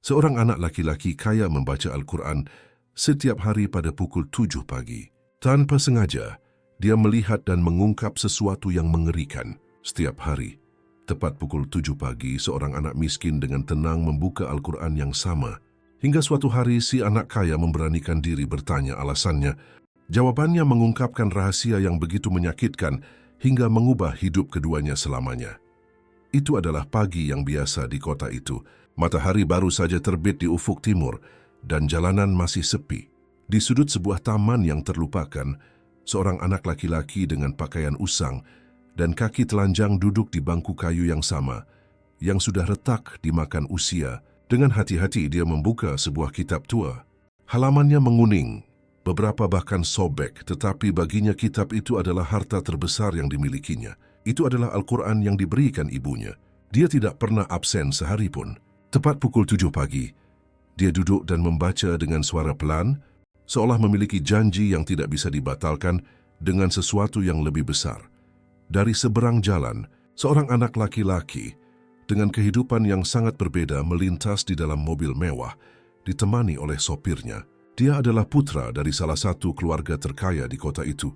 Seorang anak laki-laki kaya membaca Al-Quran setiap hari pada pukul 7 pagi. Tanpa sengaja, dia melihat dan mengungkap sesuatu yang mengerikan. Setiap hari, tepat pukul 7 pagi, seorang anak miskin dengan tenang membuka Al-Quran yang sama. Hingga suatu hari si anak kaya memberanikan diri bertanya alasannya. Jawabannya mengungkapkan rahasia yang begitu menyakitkan hingga mengubah hidup keduanya selamanya. Itu adalah pagi yang biasa di kota itu. Matahari baru saja terbit di ufuk timur dan jalanan masih sepi. Di sudut sebuah taman yang terlupakan, seorang anak laki-laki dengan pakaian usang dan kaki telanjang duduk di bangku kayu yang sama, yang sudah retak dimakan usia. Dengan hati-hati dia membuka sebuah kitab tua. Halamannya menguning, beberapa bahkan sobek, tetapi baginya kitab itu adalah harta terbesar yang dimilikinya. Itu adalah Al-Quran yang diberikan ibunya. Dia tidak pernah absen sehari pun. Tepat pukul 7 pagi, dia duduk dan membaca dengan suara pelan, seolah memiliki janji yang tidak bisa dibatalkan dengan sesuatu yang lebih besar. Dari seberang jalan, seorang anak laki-laki dengan kehidupan yang sangat berbeda melintas di dalam mobil mewah, ditemani oleh sopirnya. Dia adalah putra dari salah satu keluarga terkaya di kota itu.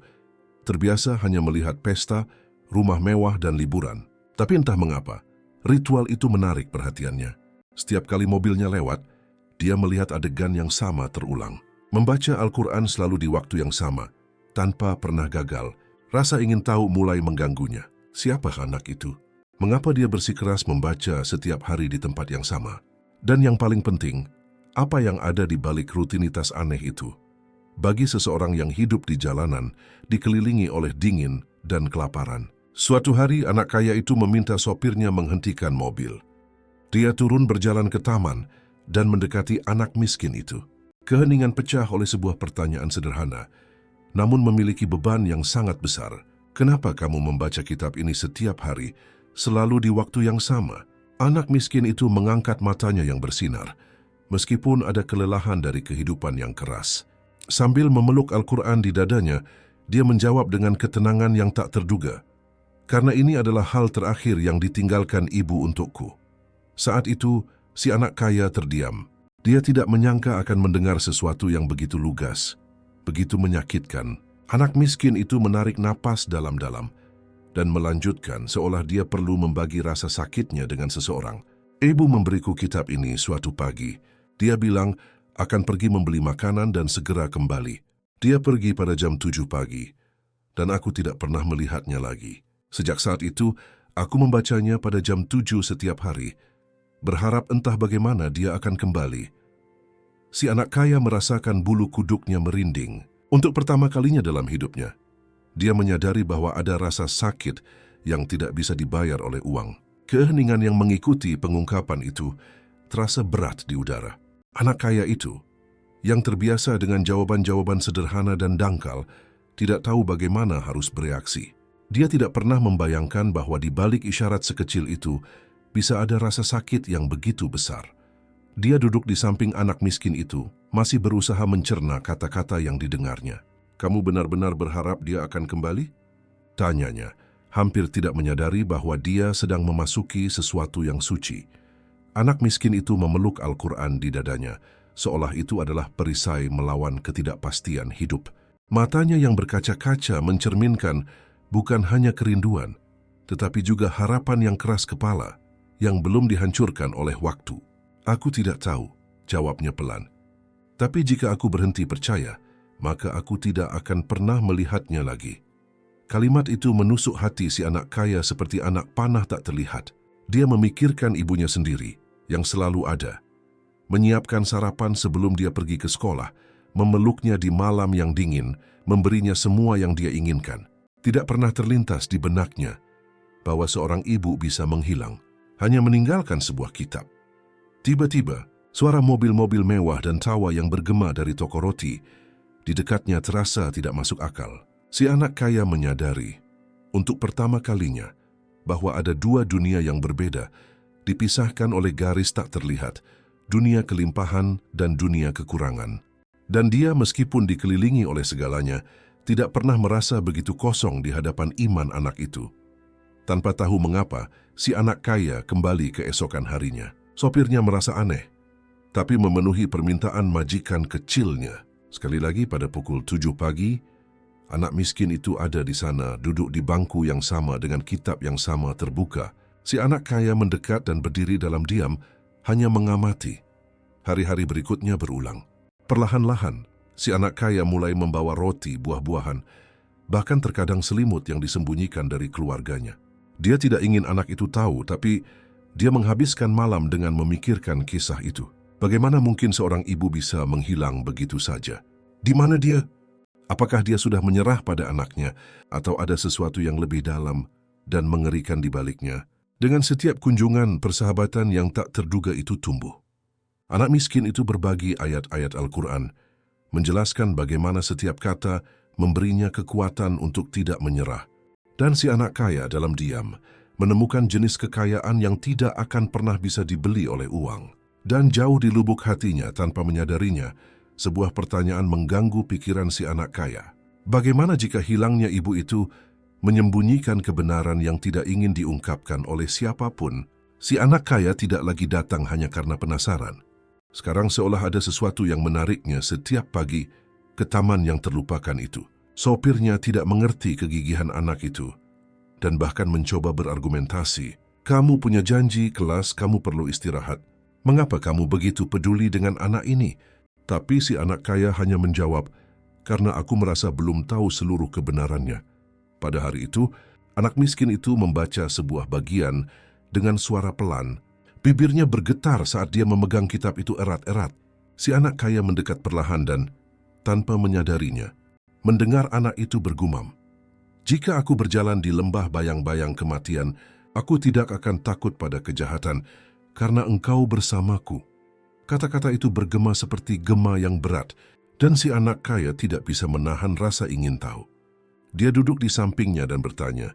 Terbiasa hanya melihat pesta, rumah mewah dan liburan. Tapi entah mengapa, ritual itu menarik perhatiannya. Setiap kali mobilnya lewat, dia melihat adegan yang sama terulang. Membaca Al-Quran selalu di waktu yang sama, tanpa pernah gagal. Rasa ingin tahu mulai mengganggunya. Siapakah anak itu? Mengapa dia bersikeras membaca setiap hari di tempat yang sama? Dan yang paling penting, apa yang ada di balik rutinitas aneh itu? Bagi seseorang yang hidup di jalanan, dikelilingi oleh dingin dan kelaparan. Suatu hari, anak kaya itu meminta sopirnya menghentikan mobil. Dia turun berjalan ke taman dan mendekati anak miskin itu. Keheningan pecah oleh sebuah pertanyaan sederhana, namun memiliki beban yang sangat besar. Kenapa kamu membaca kitab ini setiap hari, selalu di waktu yang sama? Anak miskin itu mengangkat matanya yang bersinar, meskipun ada kelelahan dari kehidupan yang keras. Sambil memeluk Al-Quran di dadanya, dia menjawab dengan ketenangan yang tak terduga. Karena ini adalah hal terakhir yang ditinggalkan ibu untukku. Saat itu, si anak kaya terdiam. Dia tidak menyangka akan mendengar sesuatu yang begitu lugas, begitu menyakitkan. Anak miskin itu menarik napas dalam-dalam dan melanjutkan seolah dia perlu membagi rasa sakitnya dengan seseorang. Ibu memberiku kitab ini suatu pagi. Dia bilang akan pergi membeli makanan dan segera kembali. Dia pergi pada jam 7 pagi dan aku tidak pernah melihatnya lagi. Sejak saat itu, aku membacanya pada jam 7 setiap hari, berharap entah bagaimana dia akan kembali. Si anak kaya merasakan bulu kuduknya merinding. Untuk pertama kalinya dalam hidupnya, dia menyadari bahwa ada rasa sakit yang tidak bisa dibayar oleh uang. Keheningan yang mengikuti pengungkapan itu terasa berat di udara. Anak kaya itu, yang terbiasa dengan jawaban-jawaban sederhana dan dangkal, tidak tahu bagaimana harus bereaksi. Dia tidak pernah membayangkan bahwa di balik isyarat sekecil itu bisa ada rasa sakit yang begitu besar. Dia duduk di samping anak miskin itu, masih berusaha mencerna kata-kata yang didengarnya. Kamu benar-benar berharap dia akan kembali? Tanyanya, hampir tidak menyadari bahwa dia sedang memasuki sesuatu yang suci. Anak miskin itu memeluk Al-Quran di dadanya, seolah itu adalah perisai melawan ketidakpastian hidup. Matanya yang berkaca-kaca mencerminkan bukan hanya kerinduan, tetapi juga harapan yang keras kepala, yang belum dihancurkan oleh waktu. Aku tidak tahu, jawabnya pelan. Tapi jika aku berhenti percaya, maka aku tidak akan pernah melihatnya lagi. Kalimat itu menusuk hati si anak kaya seperti anak panah tak terlihat. Dia memikirkan ibunya sendiri, yang selalu ada. Menyiapkan sarapan sebelum dia pergi ke sekolah, memeluknya di malam yang dingin, memberinya semua yang dia inginkan. Tidak pernah terlintas di benaknya bahwa seorang ibu bisa menghilang, hanya meninggalkan sebuah kitab. Tiba-tiba, suara mobil-mobil mewah dan tawa yang bergema dari toko roti di dekatnya terasa tidak masuk akal. Si anak kaya menyadari, untuk pertama kalinya, bahwa ada dua dunia yang berbeda, dipisahkan oleh garis tak terlihat, dunia kelimpahan dan dunia kekurangan. Dan dia meskipun dikelilingi oleh segalanya, tidak pernah merasa begitu kosong di hadapan iman anak itu. Tanpa tahu mengapa, si anak kaya kembali keesokan harinya. Sopirnya merasa aneh. tapi memenuhi permintaan majikan kecilnya. Sekali lagi pada pukul 7 pagi, anak miskin itu ada di sana, duduk di bangku yang sama dengan kitab yang sama terbuka. Si anak kaya mendekat dan berdiri dalam diam, hanya mengamati. Hari-hari berikutnya berulang. Perlahan-lahan, si anak kaya mulai membawa roti, buah-buahan, bahkan terkadang selimut yang disembunyikan dari keluarganya. Dia tidak ingin anak itu tahu, tapi dia menghabiskan malam dengan memikirkan kisah itu. Bagaimana mungkin seorang ibu bisa menghilang begitu saja? Di mana dia? Apakah dia sudah menyerah pada anaknya, atau ada sesuatu yang lebih dalam dan mengerikan di baliknya? Dengan setiap kunjungan, persahabatan yang tak terduga itu tumbuh. Anak miskin itu berbagi ayat-ayat Al-Quran, menjelaskan bagaimana setiap kata memberinya kekuatan untuk tidak menyerah. Dan si anak kaya dalam diam menemukan jenis kekayaan yang tidak akan pernah bisa dibeli oleh uang. Dan jauh di lubuk hatinya tanpa menyadarinya, sebuah pertanyaan mengganggu pikiran si anak kaya. Bagaimana jika hilangnya ibu itu menyembunyikan kebenaran yang tidak ingin diungkapkan oleh siapapun? Si anak kaya tidak lagi datang hanya karena penasaran. Sekarang seolah ada sesuatu yang menariknya setiap pagi ke taman yang terlupakan itu. Sopirnya tidak mengerti kegigihan anak itu dan bahkan mencoba berargumentasi. Kamu punya janji kelas, kamu perlu istirahat. Mengapa kamu begitu peduli dengan anak ini? Tapi si anak kaya hanya menjawab, karena aku merasa belum tahu seluruh kebenarannya. Pada hari itu, anak miskin itu membaca sebuah bagian dengan suara pelan. Bibirnya bergetar saat dia memegang kitab itu erat-erat. Si anak kaya mendekat perlahan dan, tanpa menyadarinya, mendengar anak itu bergumam. Jika aku berjalan di lembah bayang-bayang kematian, aku tidak akan takut pada kejahatan, karena engkau bersamaku. Kata-kata itu bergema seperti gema yang berat, dan si anak kaya tidak bisa menahan rasa ingin tahu. Dia duduk di sampingnya dan bertanya,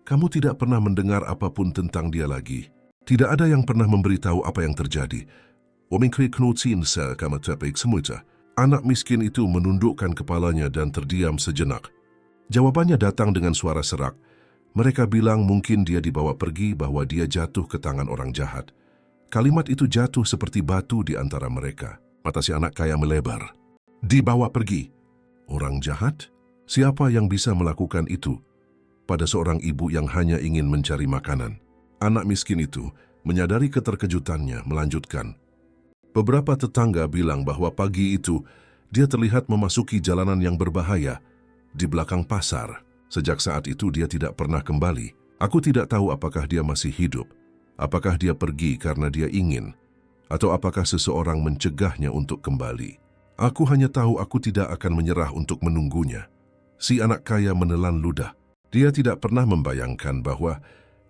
kamu tidak pernah mendengar apapun tentang dia lagi? Tidak ada yang pernah memberitahu apa yang terjadi. Anak miskin itu menundukkan kepalanya dan terdiam sejenak. Jawabannya datang dengan suara serak. Mereka bilang mungkin dia dibawa pergi, bahwa dia jatuh ke tangan orang jahat. Kalimat itu jatuh seperti batu di antara mereka. Mata si anak kaya melebar. Dibawa pergi? Orang jahat? Siapa yang bisa melakukan itu pada seorang ibu yang hanya ingin mencari makanan? Anak miskin itu menyadari keterkejutannya, melanjutkan. Beberapa tetangga bilang bahwa pagi itu dia terlihat memasuki jalanan yang berbahaya di belakang pasar. Sejak saat itu dia tidak pernah kembali. Aku tidak tahu apakah dia masih hidup. Apakah dia pergi karena dia ingin, atau apakah seseorang mencegahnya untuk kembali? Aku hanya tahu aku tidak akan menyerah untuk menunggunya. Si anak kaya menelan ludah. Dia tidak pernah membayangkan bahwa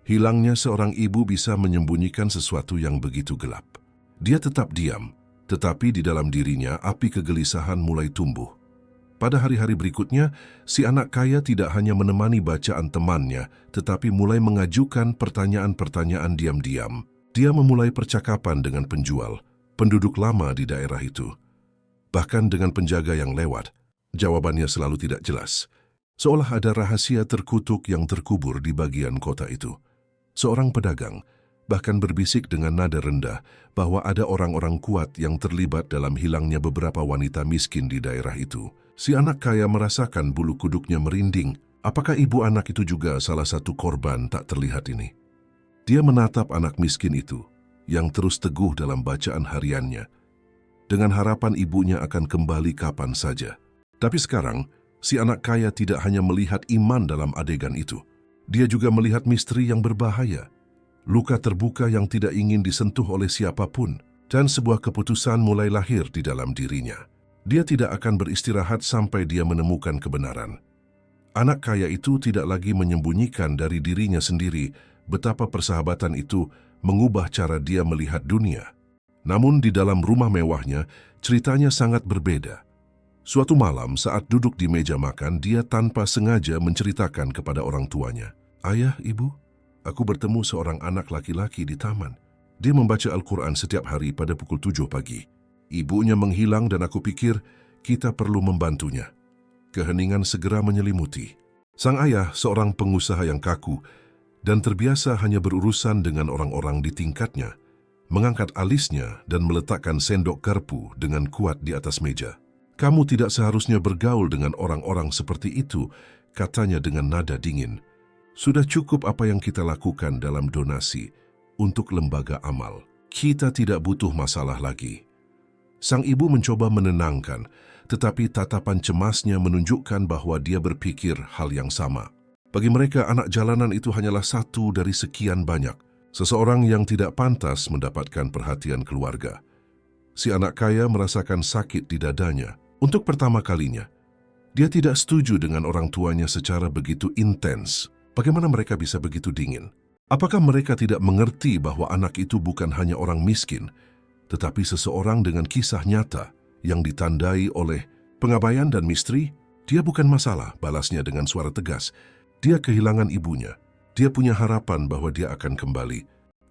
hilangnya seorang ibu bisa menyembunyikan sesuatu yang begitu gelap. Dia tetap diam, tetapi di dalam dirinya api kegelisahan mulai tumbuh. Pada hari-hari berikutnya, si anak kaya tidak hanya menemani bacaan temannya, tetapi mulai mengajukan pertanyaan-pertanyaan diam-diam. Dia memulai percakapan dengan penjual, penduduk lama di daerah itu. Bahkan dengan penjaga yang lewat, jawabannya selalu tidak jelas. Seolah ada rahasia terkutuk yang terkubur di bagian kota itu. Seorang pedagang bahkan berbisik dengan nada rendah bahwa ada orang-orang kuat yang terlibat dalam hilangnya beberapa wanita miskin di daerah itu. Si anak kaya merasakan bulu kuduknya merinding. Apakah ibu anak itu juga salah satu korban tak terlihat ini? Dia menatap anak miskin itu, yang terus teguh dalam bacaan hariannya, dengan harapan ibunya akan kembali kapan saja. Tapi sekarang, si anak kaya tidak hanya melihat iman dalam adegan itu. Dia juga melihat misteri yang berbahaya, luka terbuka yang tidak ingin disentuh oleh siapapun, dan sebuah keputusan mulai lahir di dalam dirinya. Dia tidak akan beristirahat sampai dia menemukan kebenaran. Anak kaya itu tidak lagi menyembunyikan dari dirinya sendiri betapa persahabatan itu mengubah cara dia melihat dunia. Namun di dalam rumah mewahnya, ceritanya sangat berbeda. Suatu malam saat duduk di meja makan, dia tanpa sengaja menceritakan kepada orang tuanya, "Ayah, ibu, aku bertemu seorang anak laki-laki di taman. Dia membaca Al-Quran setiap hari pada pukul 7 pagi. Ibunya menghilang dan aku pikir kita perlu membantunya." Keheningan segera menyelimuti. Sang ayah seorang pengusaha yang kaku dan terbiasa hanya berurusan dengan orang-orang di tingkatnya, mengangkat alisnya dan meletakkan sendok garpu dengan kuat di atas meja. "Kamu tidak seharusnya bergaul dengan orang-orang seperti itu," katanya dengan nada dingin. "Sudah cukup apa yang kita lakukan dalam donasi untuk lembaga amal. Kita tidak butuh masalah lagi." Sang ibu mencoba menenangkan, tetapi tatapan cemasnya menunjukkan bahwa dia berpikir hal yang sama. Bagi mereka, anak jalanan itu hanyalah satu dari sekian banyak. Seseorang yang tidak pantas mendapatkan perhatian keluarga. Si anak kaya merasakan sakit di dadanya. Untuk pertama kalinya, dia tidak setuju dengan orang tuanya secara begitu intens. Bagaimana mereka bisa begitu dingin? Apakah mereka tidak mengerti bahwa anak itu bukan hanya orang miskin, tetapi seseorang dengan kisah nyata yang ditandai oleh pengabaian dan misteri? "Dia bukan masalah," balasnya dengan suara tegas. "Dia kehilangan ibunya. Dia punya harapan bahwa dia akan kembali."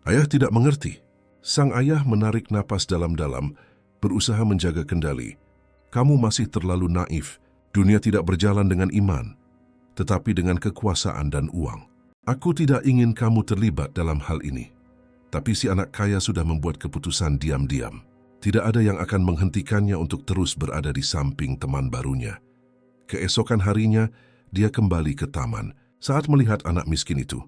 Ayah tidak mengerti. Sang ayah menarik napas dalam-dalam, berusaha menjaga kendali. "Kamu masih terlalu naif. Dunia tidak berjalan dengan iman, tetapi dengan kekuasaan dan uang. Aku tidak ingin kamu terlibat dalam hal ini." Tapi si anak kaya sudah membuat keputusan diam-diam. Tidak ada yang akan menghentikannya untuk terus berada di samping teman barunya. Keesokan harinya, dia kembali ke taman. Saat melihat anak miskin itu,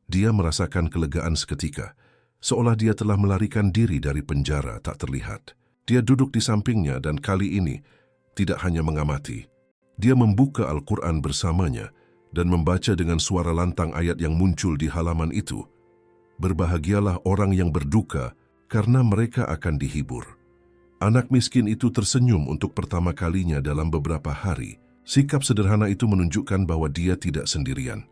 dia merasakan kelegaan seketika, seolah dia telah melarikan diri dari penjara tak terlihat. Dia duduk di sampingnya dan kali ini tidak hanya mengamati. Dia membuka Al-Quran bersamanya dan membaca dengan suara lantang ayat yang muncul di halaman itu. "Berbahagialah orang yang berduka, karena mereka akan dihibur." Anak miskin itu tersenyum untuk pertama kalinya dalam beberapa hari. Sikap sederhana itu menunjukkan bahwa dia tidak sendirian.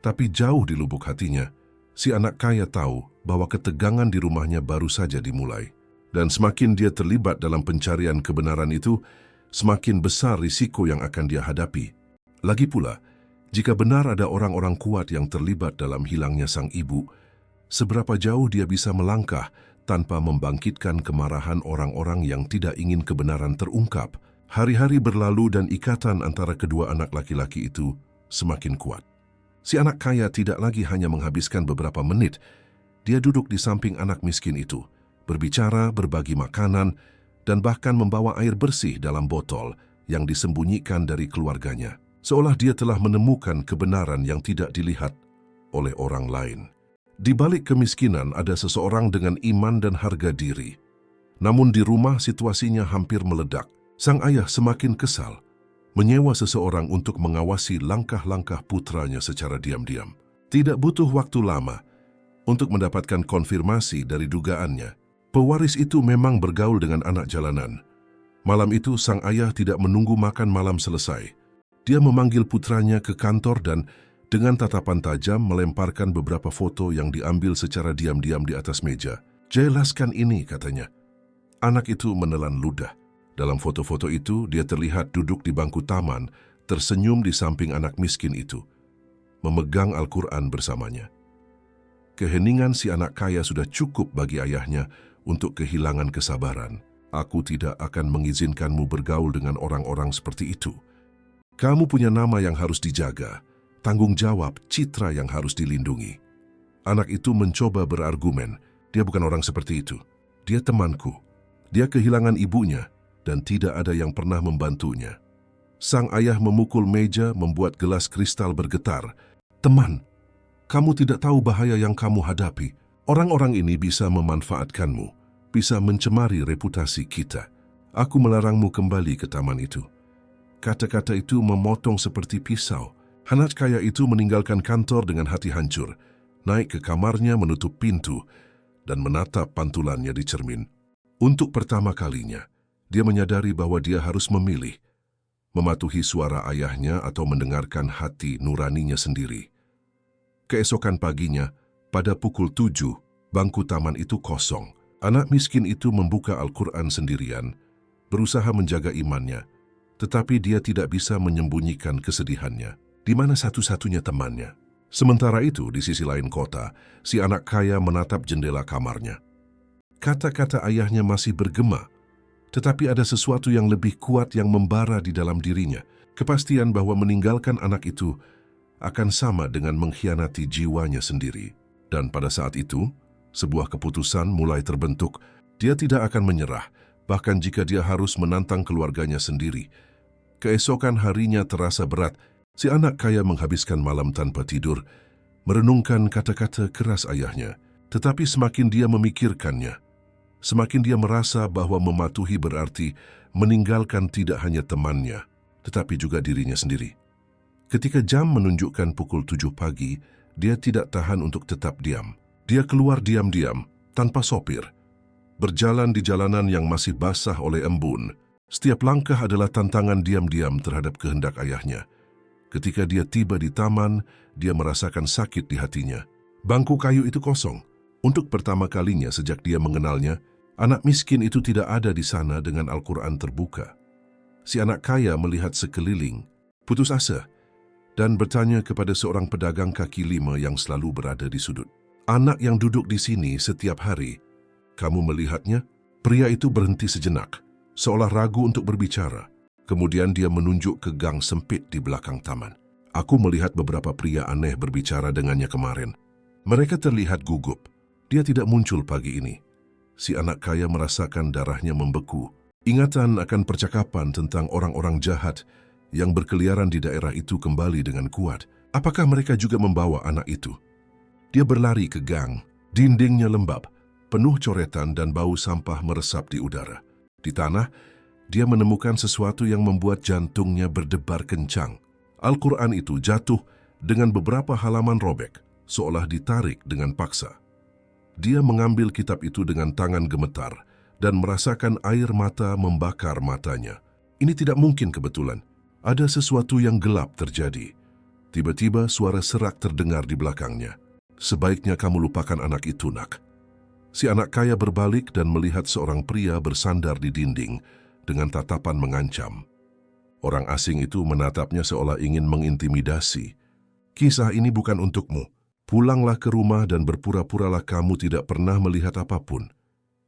Tapi jauh di lubuk hatinya, si anak kaya tahu bahwa ketegangan di rumahnya baru saja dimulai. Dan semakin dia terlibat dalam pencarian kebenaran itu, semakin besar risiko yang akan dia hadapi. Lagi pula, jika benar ada orang-orang kuat yang terlibat dalam hilangnya sang ibu, seberapa jauh dia bisa melangkah tanpa membangkitkan kemarahan orang-orang yang tidak ingin kebenaran terungkap. Hari-hari berlalu dan ikatan antara kedua anak laki-laki itu semakin kuat. Si anak kaya tidak lagi hanya menghabiskan beberapa menit. Dia duduk di samping anak miskin itu, berbicara, berbagi makanan, dan bahkan membawa air bersih dalam botol yang disembunyikan dari keluarganya. Seolah dia telah menemukan kebenaran yang tidak dilihat oleh orang lain. Di balik kemiskinan ada seseorang dengan iman dan harga diri. Namun di rumah situasinya hampir meledak. Sang ayah semakin kesal, menyewa seseorang untuk mengawasi langkah-langkah putranya secara diam-diam. Tidak butuh waktu lama untuk mendapatkan konfirmasi dari dugaannya. Pewaris itu memang bergaul dengan anak jalanan. Malam itu sang ayah tidak menunggu makan malam selesai. Dia memanggil putranya ke kantor dan dengan tatapan tajam melemparkan beberapa foto yang diambil secara diam-diam di atas meja. "Jelaskan ini," katanya. Anak itu menelan ludah. Dalam foto-foto itu, dia terlihat duduk di bangku taman, tersenyum di samping anak miskin itu, memegang Al-Quran bersamanya. Keheningan si anak kaya sudah cukup bagi ayahnya untuk kehilangan kesabaran. "Aku tidak akan mengizinkanmu bergaul dengan orang-orang seperti itu. Kamu punya nama yang harus dijaga, tanggung jawab, citra yang harus dilindungi." Anak itu mencoba berargumen, "Dia bukan orang seperti itu. Dia temanku. Dia kehilangan ibunya dan tidak ada yang pernah membantunya." Sang ayah memukul meja membuat gelas kristal bergetar. "Teman, kamu tidak tahu bahaya yang kamu hadapi. Orang-orang ini bisa memanfaatkanmu, bisa mencemari reputasi kita. Aku melarangmu kembali ke taman itu." Kata-kata itu memotong seperti pisau. Anak kaya itu meninggalkan kantor dengan hati hancur, naik ke kamarnya menutup pintu, dan menatap pantulannya di cermin. Untuk pertama kalinya, dia menyadari bahwa dia harus memilih, mematuhi suara ayahnya atau mendengarkan hati nuraninya sendiri. Keesokan paginya, pada pukul 7, bangku taman itu kosong. Anak miskin itu membuka Al-Quran sendirian, berusaha menjaga imannya, tetapi dia tidak bisa menyembunyikan kesedihannya. Di mana satu-satunya temannya? Sementara itu, di sisi lain kota, si anak kaya menatap jendela kamarnya. Kata-kata ayahnya masih bergema, tetapi ada sesuatu yang lebih kuat yang membara di dalam dirinya. Kepastian bahwa meninggalkan anak itu akan sama dengan mengkhianati jiwanya sendiri. Dan pada saat itu, Sebuah keputusan mulai terbentuk. Dia tidak akan menyerah, bahkan jika dia harus menantang keluarganya sendiri. Keesokan harinya terasa berat. Si anak kaya menghabiskan malam tanpa tidur, merenungkan kata-kata keras ayahnya. Tetapi semakin dia memikirkannya, semakin dia merasa bahwa mematuhi berarti meninggalkan tidak hanya temannya, tetapi juga dirinya sendiri. Ketika jam menunjukkan pukul 7 pagi, dia tidak tahan untuk tetap diam. Dia keluar diam-diam, tanpa sopir. Berjalan di jalanan yang masih basah oleh embun. Setiap langkah adalah tantangan diam-diam terhadap kehendak ayahnya. Ketika dia tiba di taman, dia merasakan sakit di hatinya. Bangku kayu itu kosong. Untuk pertama kalinya sejak dia mengenalnya, anak miskin itu tidak ada di sana dengan Al-Quran terbuka. Si anak kaya melihat sekeliling, putus asa, dan bertanya kepada seorang pedagang kaki lima yang selalu berada di sudut. Anak yang duduk di sini setiap hari, kamu melihatnya? Pria itu berhenti sejenak, seolah ragu untuk berbicara. Kemudian dia menunjuk ke gang sempit di belakang taman. Aku melihat beberapa pria aneh berbicara dengannya kemarin. Mereka terlihat gugup. Dia tidak muncul pagi ini. Si anak kaya merasakan darahnya membeku. Ingatan akan percakapan tentang orang-orang jahat yang berkeliaran di daerah itu kembali dengan kuat. Apakah mereka juga membawa anak itu? Dia berlari ke gang. Dindingnya lembab, penuh coretan dan bau sampah meresap di udara. Di tanah, dia menemukan sesuatu yang membuat jantungnya berdebar kencang. Al-Quran itu jatuh dengan beberapa halaman robek, seolah ditarik dengan paksa. Dia mengambil kitab itu dengan tangan gemetar dan merasakan air mata membakar matanya. Ini tidak mungkin kebetulan. Ada sesuatu yang gelap terjadi. Tiba-tiba suara serak terdengar di belakangnya. Sebaiknya kamu lupakan anak itu, nak. Si anak kaya berbalik dan melihat seorang pria bersandar di dinding dengan tatapan mengancam. Orang asing itu menatapnya seolah ingin mengintimidasi. Kisah ini bukan untukmu. Pulanglah ke rumah dan berpura-puralah kamu tidak pernah melihat apapun.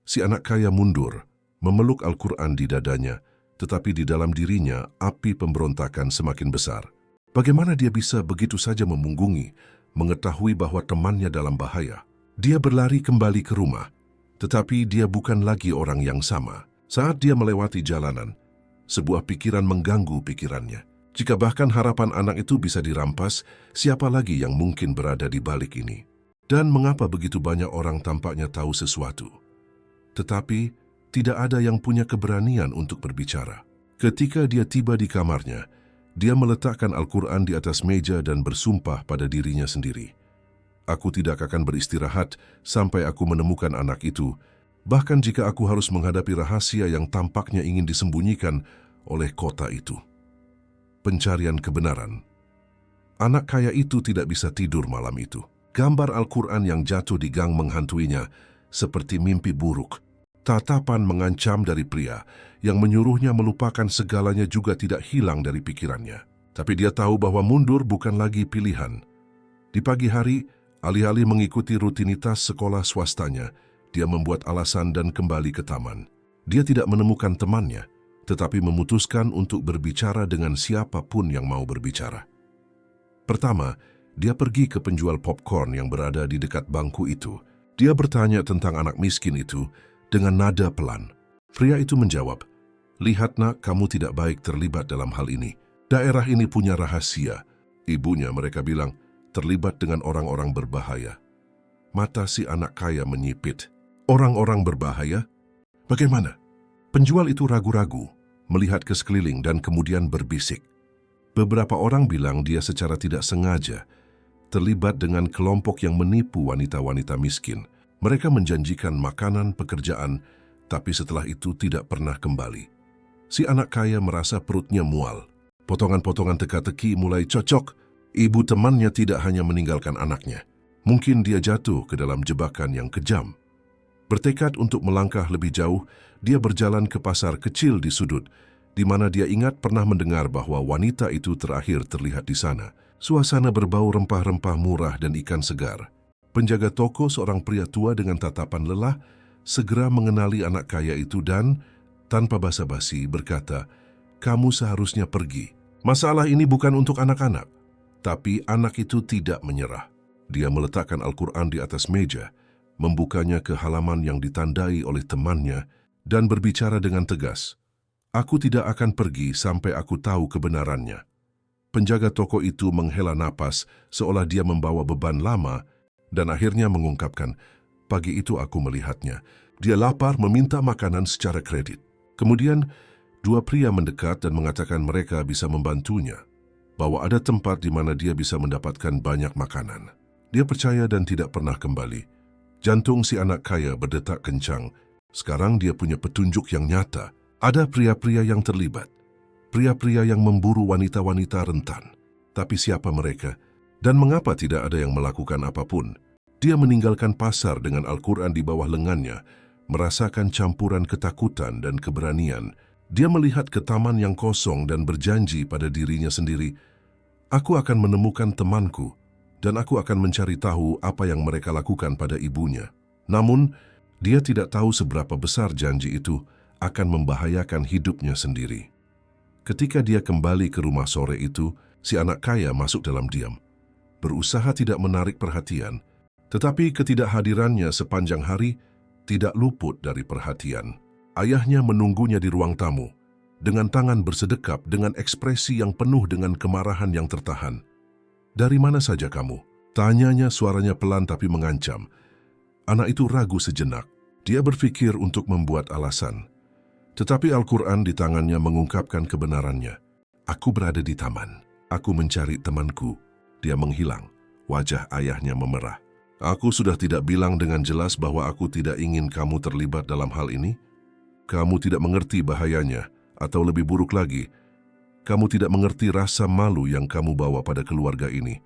Si anak kaya mundur, memeluk Al-Quran di dadanya, tetapi di dalam dirinya api pemberontakan semakin besar. Bagaimana dia bisa begitu saja memunggungi, mengetahui bahwa temannya dalam bahaya? Dia berlari kembali ke rumah, tetapi dia bukan lagi orang yang sama. Saat dia melewati jalanan, sebuah pikiran mengganggu pikirannya. Jika bahkan harapan anak itu bisa dirampas, siapa lagi yang mungkin berada di balik ini? Dan mengapa begitu banyak orang tampaknya tahu sesuatu? Tetapi tidak ada yang punya keberanian untuk berbicara. Ketika dia tiba di kamarnya, dia meletakkan Al-Quran di atas meja dan bersumpah pada dirinya sendiri. Aku tidak akan beristirahat sampai aku menemukan anak itu, bahkan jika aku harus menghadapi rahasia yang tampaknya ingin disembunyikan oleh kota itu. Pencarian kebenaran. Anak kaya itu tidak bisa tidur malam itu. Gambar Al-Quran yang jatuh di gang menghantuinya seperti mimpi buruk. Tatapan mengancam dari pria yang menyuruhnya melupakan segalanya juga tidak hilang dari pikirannya. Tapi dia tahu bahwa mundur bukan lagi pilihan. Di pagi hari, alih-alih mengikuti rutinitas sekolah swastanya, dia membuat alasan dan kembali ke taman. Dia tidak menemukan temannya, tetapi memutuskan untuk berbicara dengan siapapun yang mau berbicara. Pertama, dia pergi ke penjual popcorn yang berada di dekat bangku itu. Dia bertanya tentang anak miskin itu dengan nada pelan. Pria itu menjawab, "Lihat nak, kamu tidak baik terlibat dalam hal ini. Daerah ini punya rahasia." Ibunya, mereka bilang, terlibat dengan orang-orang berbahaya. Mata si anak kaya menyipit. Orang-orang berbahaya? Bagaimana? Penjual itu ragu-ragu, melihat ke sekeliling dan kemudian berbisik. Beberapa orang bilang dia secara tidak sengaja terlibat dengan kelompok yang menipu wanita-wanita miskin. Mereka menjanjikan makanan, pekerjaan, tapi setelah itu tidak pernah kembali. Si anak kaya merasa perutnya mual. Potongan-potongan teka-teki mulai cocok. Ibu temannya tidak hanya meninggalkan anaknya. Mungkin dia jatuh ke dalam jebakan yang kejam. Bertekad untuk melangkah lebih jauh, dia berjalan ke pasar kecil di sudut, di mana dia ingat pernah mendengar bahwa wanita itu terakhir terlihat di sana. Suasana berbau rempah-rempah murah dan ikan segar. Penjaga toko, seorang pria tua dengan tatapan lelah, segera mengenali anak kaya itu dan, tanpa basa-basi, berkata, "Kamu seharusnya pergi. Masalah ini bukan untuk anak-anak." Tapi anak itu tidak menyerah. Dia meletakkan Al-Quran di atas meja, membukanya ke halaman yang ditandai oleh temannya, dan berbicara dengan tegas, "Aku tidak akan pergi sampai aku tahu kebenarannya." Penjaga toko itu menghela napas seolah dia membawa beban lama dan akhirnya mengungkapkan, "Pagi itu aku melihatnya. Dia lapar meminta makanan secara kredit." Kemudian, dua pria mendekat dan mengatakan mereka bisa membantunya, bahwa ada tempat di mana dia bisa mendapatkan banyak makanan. Dia percaya dan tidak pernah kembali. Jantung si anak kaya berdetak kencang. Sekarang dia punya petunjuk yang nyata. Ada pria-pria yang terlibat. Pria-pria yang memburu wanita-wanita rentan. Tapi siapa mereka? Dan mengapa tidak ada yang melakukan apapun? Dia meninggalkan pasar dengan Al-Quran di bawah lengannya, merasakan campuran ketakutan dan keberanian. Dia melihat ke taman yang kosong dan berjanji pada dirinya sendiri, "Aku akan menemukan temanku, dan aku akan mencari tahu apa yang mereka lakukan pada ibunya." Namun, dia tidak tahu seberapa besar janji itu akan membahayakan hidupnya sendiri. Ketika dia kembali ke rumah sore itu, si anak kaya masuk dalam diam, berusaha tidak menarik perhatian, tetapi ketidakhadirannya sepanjang hari tidak luput dari perhatian. Ayahnya menunggunya di ruang tamu, dengan tangan bersedekap dengan ekspresi yang penuh dengan kemarahan yang tertahan. "Dari mana saja kamu?" tanyanya, suaranya pelan tapi mengancam. Anak itu ragu sejenak. Dia berpikir untuk membuat alasan. Tetapi Al-Quran di tangannya mengungkapkan kebenarannya. "Aku berada di taman. Aku mencari temanku. Dia menghilang." Wajah ayahnya memerah. "Aku sudah tidak bilang dengan jelas bahwa aku tidak ingin kamu terlibat dalam hal ini? Kamu tidak mengerti bahayanya, atau lebih buruk lagi, kamu tidak mengerti rasa malu yang kamu bawa pada keluarga ini."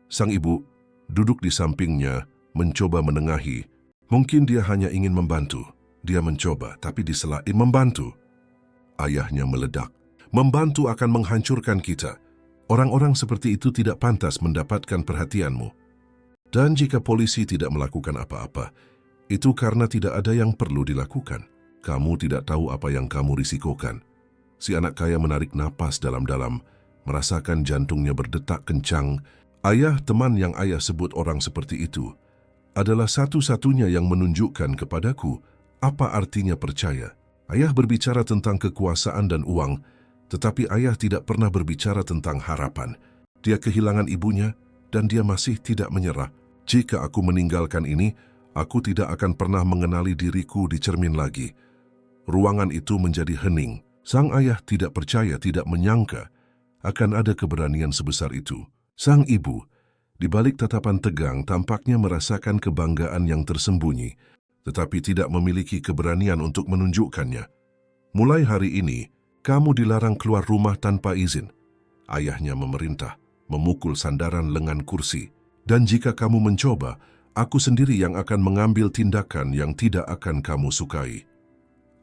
Sang ibu duduk di sampingnya, mencoba menengahi. Mungkin dia hanya ingin membantu. Dia mencoba, tapi disela membantu. Ayahnya meledak. "Membantu akan menghancurkan kita. Orang-orang seperti itu tidak pantas mendapatkan perhatianmu. Dan jika polisi tidak melakukan apa-apa, itu karena tidak ada yang perlu dilakukan. Kamu tidak tahu apa yang kamu risikokan." Si anak kaya menarik napas dalam-dalam, merasakan jantungnya berdetak kencang. Ayah teman yang ayah sebut orang seperti itu adalah satu-satunya yang menunjukkan kepadaku apa artinya percaya. Ayah berbicara tentang kekuasaan dan uang, tetapi ayah tidak pernah berbicara tentang harapan. Dia kehilangan ibunya, dan dia masih tidak menyerah. "Jika aku meninggalkan ini, aku tidak akan pernah mengenali diriku di cermin lagi." Ruangan itu menjadi hening. Sang ayah tidak percaya, tidak menyangka akan ada keberanian sebesar itu. Sang ibu, di balik tatapan tegang, tampaknya merasakan kebanggaan yang tersembunyi, tetapi tidak memiliki keberanian untuk menunjukkannya. "Mulai hari ini, kamu dilarang keluar rumah tanpa izin." Ayahnya memerintah, memukul sandaran lengan kursi. "Dan jika kamu mencoba, aku sendiri yang akan mengambil tindakan yang tidak akan kamu sukai."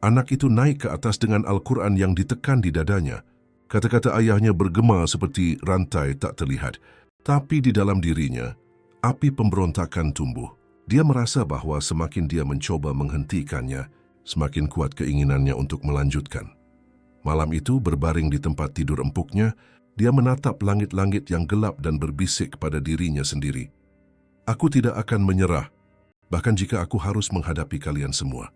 Anak itu naik ke atas dengan Al-Quran yang ditekan di dadanya. Kata-kata ayahnya bergema seperti rantai tak terlihat. Tapi di dalam dirinya, api pemberontakan tumbuh. Dia merasa bahwa semakin dia mencoba menghentikannya, semakin kuat keinginannya untuk melanjutkan. Malam itu, berbaring di tempat tidur empuknya, dia menatap langit-langit yang gelap dan berbisik pada dirinya sendiri. "Aku tidak akan menyerah, bahkan jika aku harus menghadapi kalian semua."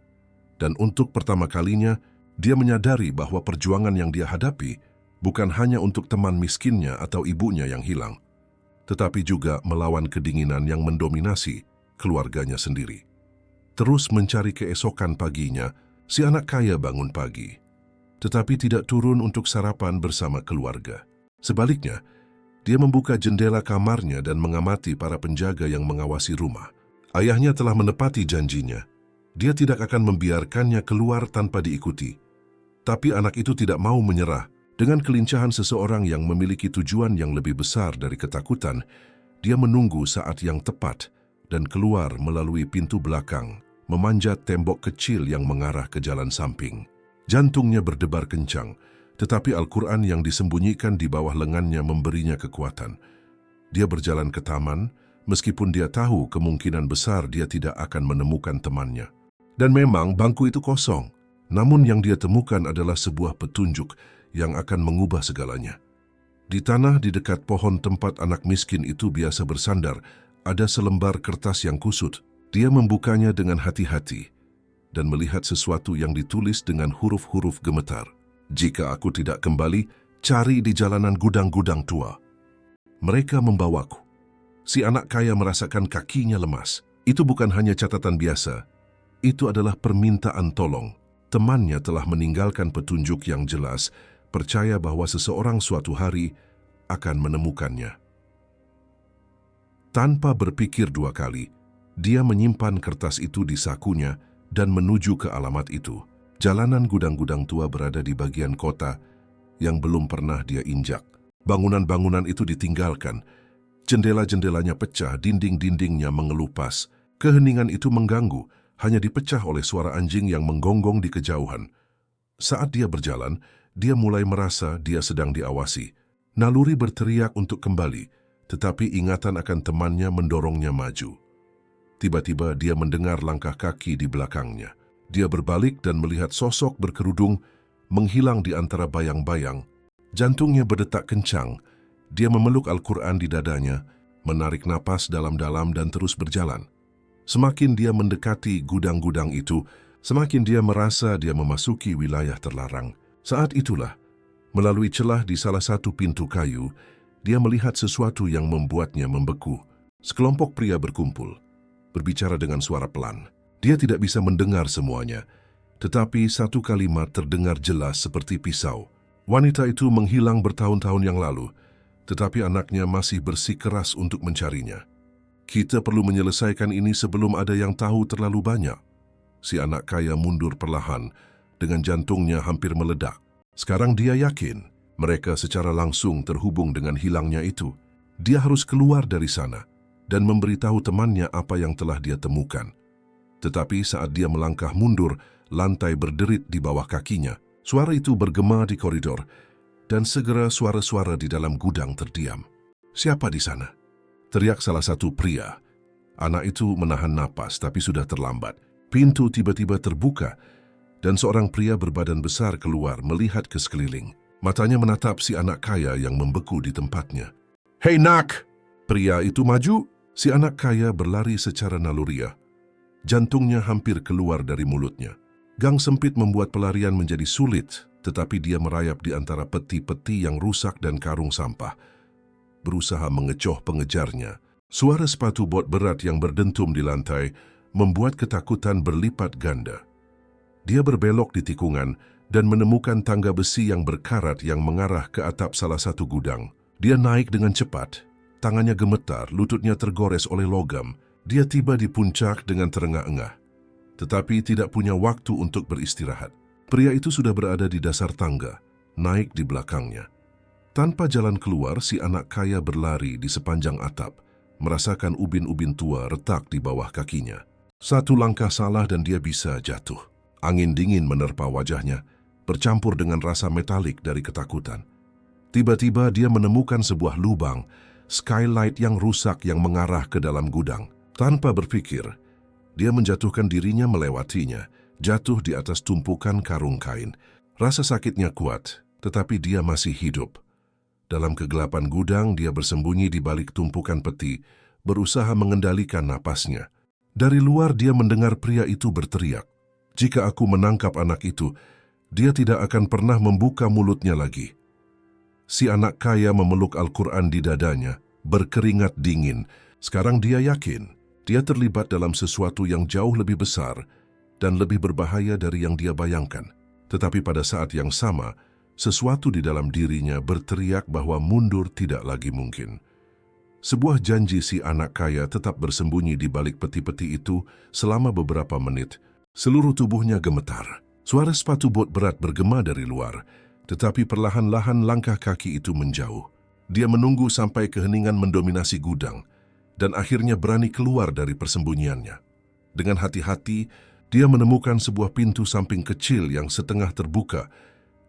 Dan untuk pertama kalinya, dia menyadari bahwa perjuangan yang dia hadapi bukan hanya untuk teman miskinnya atau ibunya yang hilang, tetapi juga melawan kedinginan yang mendominasi keluarganya sendiri. Terus mencari keesokan paginya, si anak kaya bangun pagi, tetapi tidak turun untuk sarapan bersama keluarga. Sebaliknya, dia membuka jendela kamarnya dan mengamati para penjaga yang mengawasi rumah. Ayahnya telah menepati janjinya. Dia tidak akan membiarkannya keluar tanpa diikuti. Tapi anak itu tidak mau menyerah. Dengan kelincahan seseorang yang memiliki tujuan yang lebih besar dari ketakutan, dia menunggu saat yang tepat dan keluar melalui pintu belakang, memanjat tembok kecil yang mengarah ke jalan samping. Jantungnya berdebar kencang, tetapi Al-Quran yang disembunyikan di bawah lengannya memberinya kekuatan. Dia berjalan ke taman, meskipun dia tahu kemungkinan besar dia tidak akan menemukan temannya. Dan memang bangku itu kosong, namun yang dia temukan adalah sebuah petunjuk yang akan mengubah segalanya. Di tanah di dekat pohon tempat anak miskin itu biasa bersandar, ada selembar kertas yang kusut. Dia membukanya dengan hati-hati dan melihat sesuatu yang ditulis dengan huruf-huruf gemetar. Jika aku tidak kembali, cari di jalanan gudang-gudang tua. Mereka membawaku. Si anak kaya merasakan kakinya lemas. Itu bukan hanya catatan biasa. Itu adalah permintaan tolong. Temannya telah meninggalkan petunjuk yang jelas, percaya bahwa seseorang suatu hari akan menemukannya. Tanpa berpikir dua kali, dia menyimpan kertas itu di sakunya dan menuju ke alamat itu. Jalanan gudang-gudang tua berada di bagian kota yang belum pernah dia injak. Bangunan-bangunan itu ditinggalkan. Jendela-jendelanya pecah, dinding-dindingnya mengelupas. Keheningan itu mengganggu, hanya dipecah oleh suara anjing yang menggonggong di kejauhan. Saat dia berjalan, dia mulai merasa dia sedang diawasi. Naluri berteriak untuk kembali, tetapi ingatan akan temannya mendorongnya maju. Tiba-tiba dia mendengar langkah kaki di belakangnya. Dia berbalik dan melihat sosok berkerudung menghilang di antara bayang-bayang. Jantungnya berdetak kencang. Dia memeluk Al-Quran di dadanya, menarik napas dalam-dalam dan terus berjalan. Semakin dia mendekati gudang-gudang itu, semakin dia merasa dia memasuki wilayah terlarang. Saat itulah, melalui celah di salah satu pintu kayu, dia melihat sesuatu yang membuatnya membeku. Sekelompok pria berkumpul, berbicara dengan suara pelan. Dia tidak bisa mendengar semuanya, tetapi satu kalimat terdengar jelas seperti pisau. Wanita itu menghilang bertahun-tahun yang lalu, tetapi anaknya masih bersikeras untuk mencarinya. Kita perlu menyelesaikan ini sebelum ada yang tahu terlalu banyak. Si anak kaya mundur perlahan, dengan jantungnya hampir meledak. Sekarang dia yakin mereka secara langsung terhubung dengan hilangnya itu. Dia harus keluar dari sana dan memberitahu temannya apa yang telah dia temukan. Tetapi saat dia melangkah mundur, lantai berderit di bawah kakinya. Suara itu bergema di koridor, dan segera suara-suara di dalam gudang terdiam. Siapa di sana? Teriak salah satu pria. Anak itu menahan napas, tapi sudah terlambat. Pintu tiba-tiba terbuka, dan seorang pria berbadan besar keluar melihat ke sekeliling. Matanya menatap si anak kaya yang membeku di tempatnya. "Hei nak!" Pria itu maju. Si anak kaya berlari secara naluriah. Jantungnya hampir keluar dari mulutnya. Gang sempit membuat pelarian menjadi sulit, tetapi dia merayap di antara peti-peti yang rusak dan karung sampah, berusaha mengecoh pengejarnya. Suara sepatu bot berat yang berdentum di lantai membuat ketakutan berlipat ganda. Dia berbelok di tikungan dan menemukan tangga besi yang berkarat yang mengarah ke atap salah satu gudang. Dia naik dengan cepat, tangannya gemetar, lututnya tergores oleh logam. Dia tiba di puncak dengan terengah-engah, tetapi tidak punya waktu untuk beristirahat. Pria itu sudah berada di dasar tangga, naik di belakangnya. Tanpa jalan keluar, si anak kaya berlari di sepanjang atap, merasakan ubin-ubin tua retak di bawah kakinya. Satu langkah salah dan dia bisa jatuh. Angin dingin menerpa wajahnya, bercampur dengan rasa metalik dari ketakutan. Tiba-tiba dia menemukan sebuah lubang, skylight yang rusak yang mengarah ke dalam gudang. Tanpa berpikir, dia menjatuhkan dirinya melewatinya, jatuh di atas tumpukan karung kain. Rasa sakitnya kuat, tetapi dia masih hidup. Dalam kegelapan gudang, dia bersembunyi di balik tumpukan peti, berusaha mengendalikan napasnya. Dari luar dia mendengar pria itu berteriak, "Jika aku menangkap anak itu, dia tidak akan pernah membuka mulutnya lagi." Si anak kaya memeluk Al-Quran di dadanya, berkeringat dingin. Sekarang dia yakin dia terlibat dalam sesuatu yang jauh lebih besar dan lebih berbahaya dari yang dia bayangkan. Tetapi pada saat yang sama, sesuatu di dalam dirinya berteriak bahwa mundur tidak lagi mungkin. Sebuah janji si anak kaya tetap bersembunyi di balik peti-peti itu selama beberapa menit. Seluruh tubuhnya gemetar. Suara sepatu bot berat bergema dari luar, tetapi perlahan-lahan langkah kaki itu menjauh. Dia menunggu sampai keheningan mendominasi gudang, dan akhirnya berani keluar dari persembunyiannya. Dengan hati-hati, dia menemukan sebuah pintu samping kecil yang setengah terbuka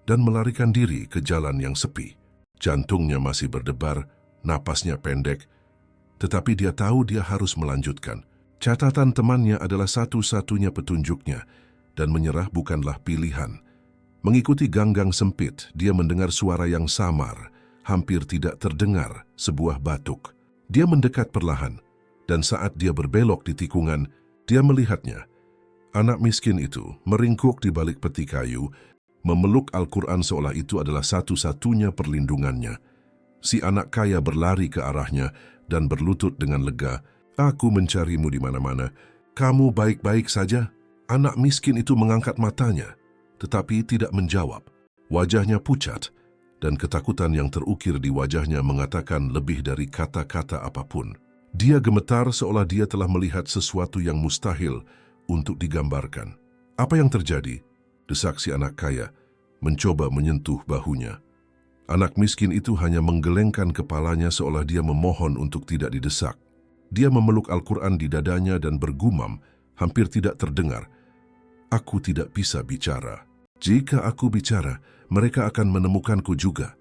dan melarikan diri ke jalan yang sepi. Jantungnya masih berdebar, napasnya pendek, tetapi dia tahu dia harus melanjutkan. Catatan temannya adalah satu-satunya petunjuknya, dan menyerah bukanlah pilihan. Mengikuti gang-gang sempit, dia mendengar suara yang samar, hampir tidak terdengar, sebuah batuk. Dia mendekat perlahan. Dan saat dia berbelok di tikungan, dia melihatnya. Anak miskin itu meringkuk di balik peti kayu, memeluk Al-Quran seolah itu adalah satu-satunya perlindungannya. Si anak kaya berlari ke arahnya dan berlutut dengan lega, "Aku mencarimu di mana-mana. Kamu baik-baik saja?" Anak miskin itu mengangkat matanya, tetapi tidak menjawab. Wajahnya pucat, dan ketakutan yang terukir di wajahnya mengatakan lebih dari kata-kata apapun. Dia gemetar seolah dia telah melihat sesuatu yang mustahil untuk digambarkan. "Apa yang terjadi?" desak si anak kaya, mencoba menyentuh bahunya. Anak miskin itu hanya menggelengkan kepalanya seolah dia memohon untuk tidak didesak. Dia memeluk Al-Quran di dadanya dan bergumam, hampir tidak terdengar, "Aku tidak bisa bicara. Jika aku bicara, mereka akan menemukanku juga."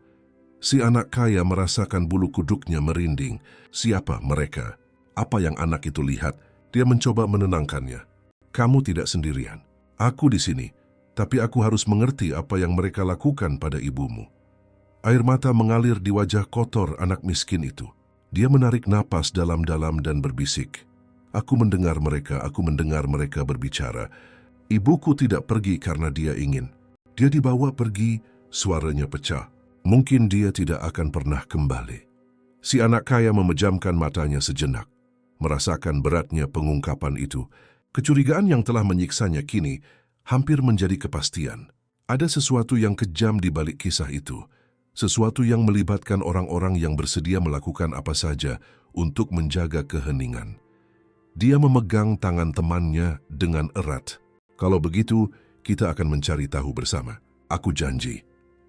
Si anak kaya merasakan bulu kuduknya merinding. Siapa mereka? Apa yang anak itu lihat? Dia mencoba menenangkannya. "Kamu tidak sendirian. Aku di sini, tapi aku harus mengerti apa yang mereka lakukan pada ibumu." Air mata mengalir di wajah kotor anak miskin itu. Dia menarik napas dalam-dalam dan berbisik, aku mendengar mereka berbicara. Ibuku tidak pergi karena dia ingin. Dia dibawa pergi." Suaranya pecah. "Mungkin dia tidak akan pernah kembali." Si anak kaya memejamkan matanya sejenak, merasakan beratnya pengungkapan itu. Kecurigaan yang telah menyiksanya kini hampir menjadi kepastian. Ada sesuatu yang kejam di balik kisah itu, sesuatu yang melibatkan orang-orang yang bersedia melakukan apa saja untuk menjaga keheningan. Dia memegang tangan temannya dengan erat. "Kalau begitu, kita akan mencari tahu bersama. Aku janji."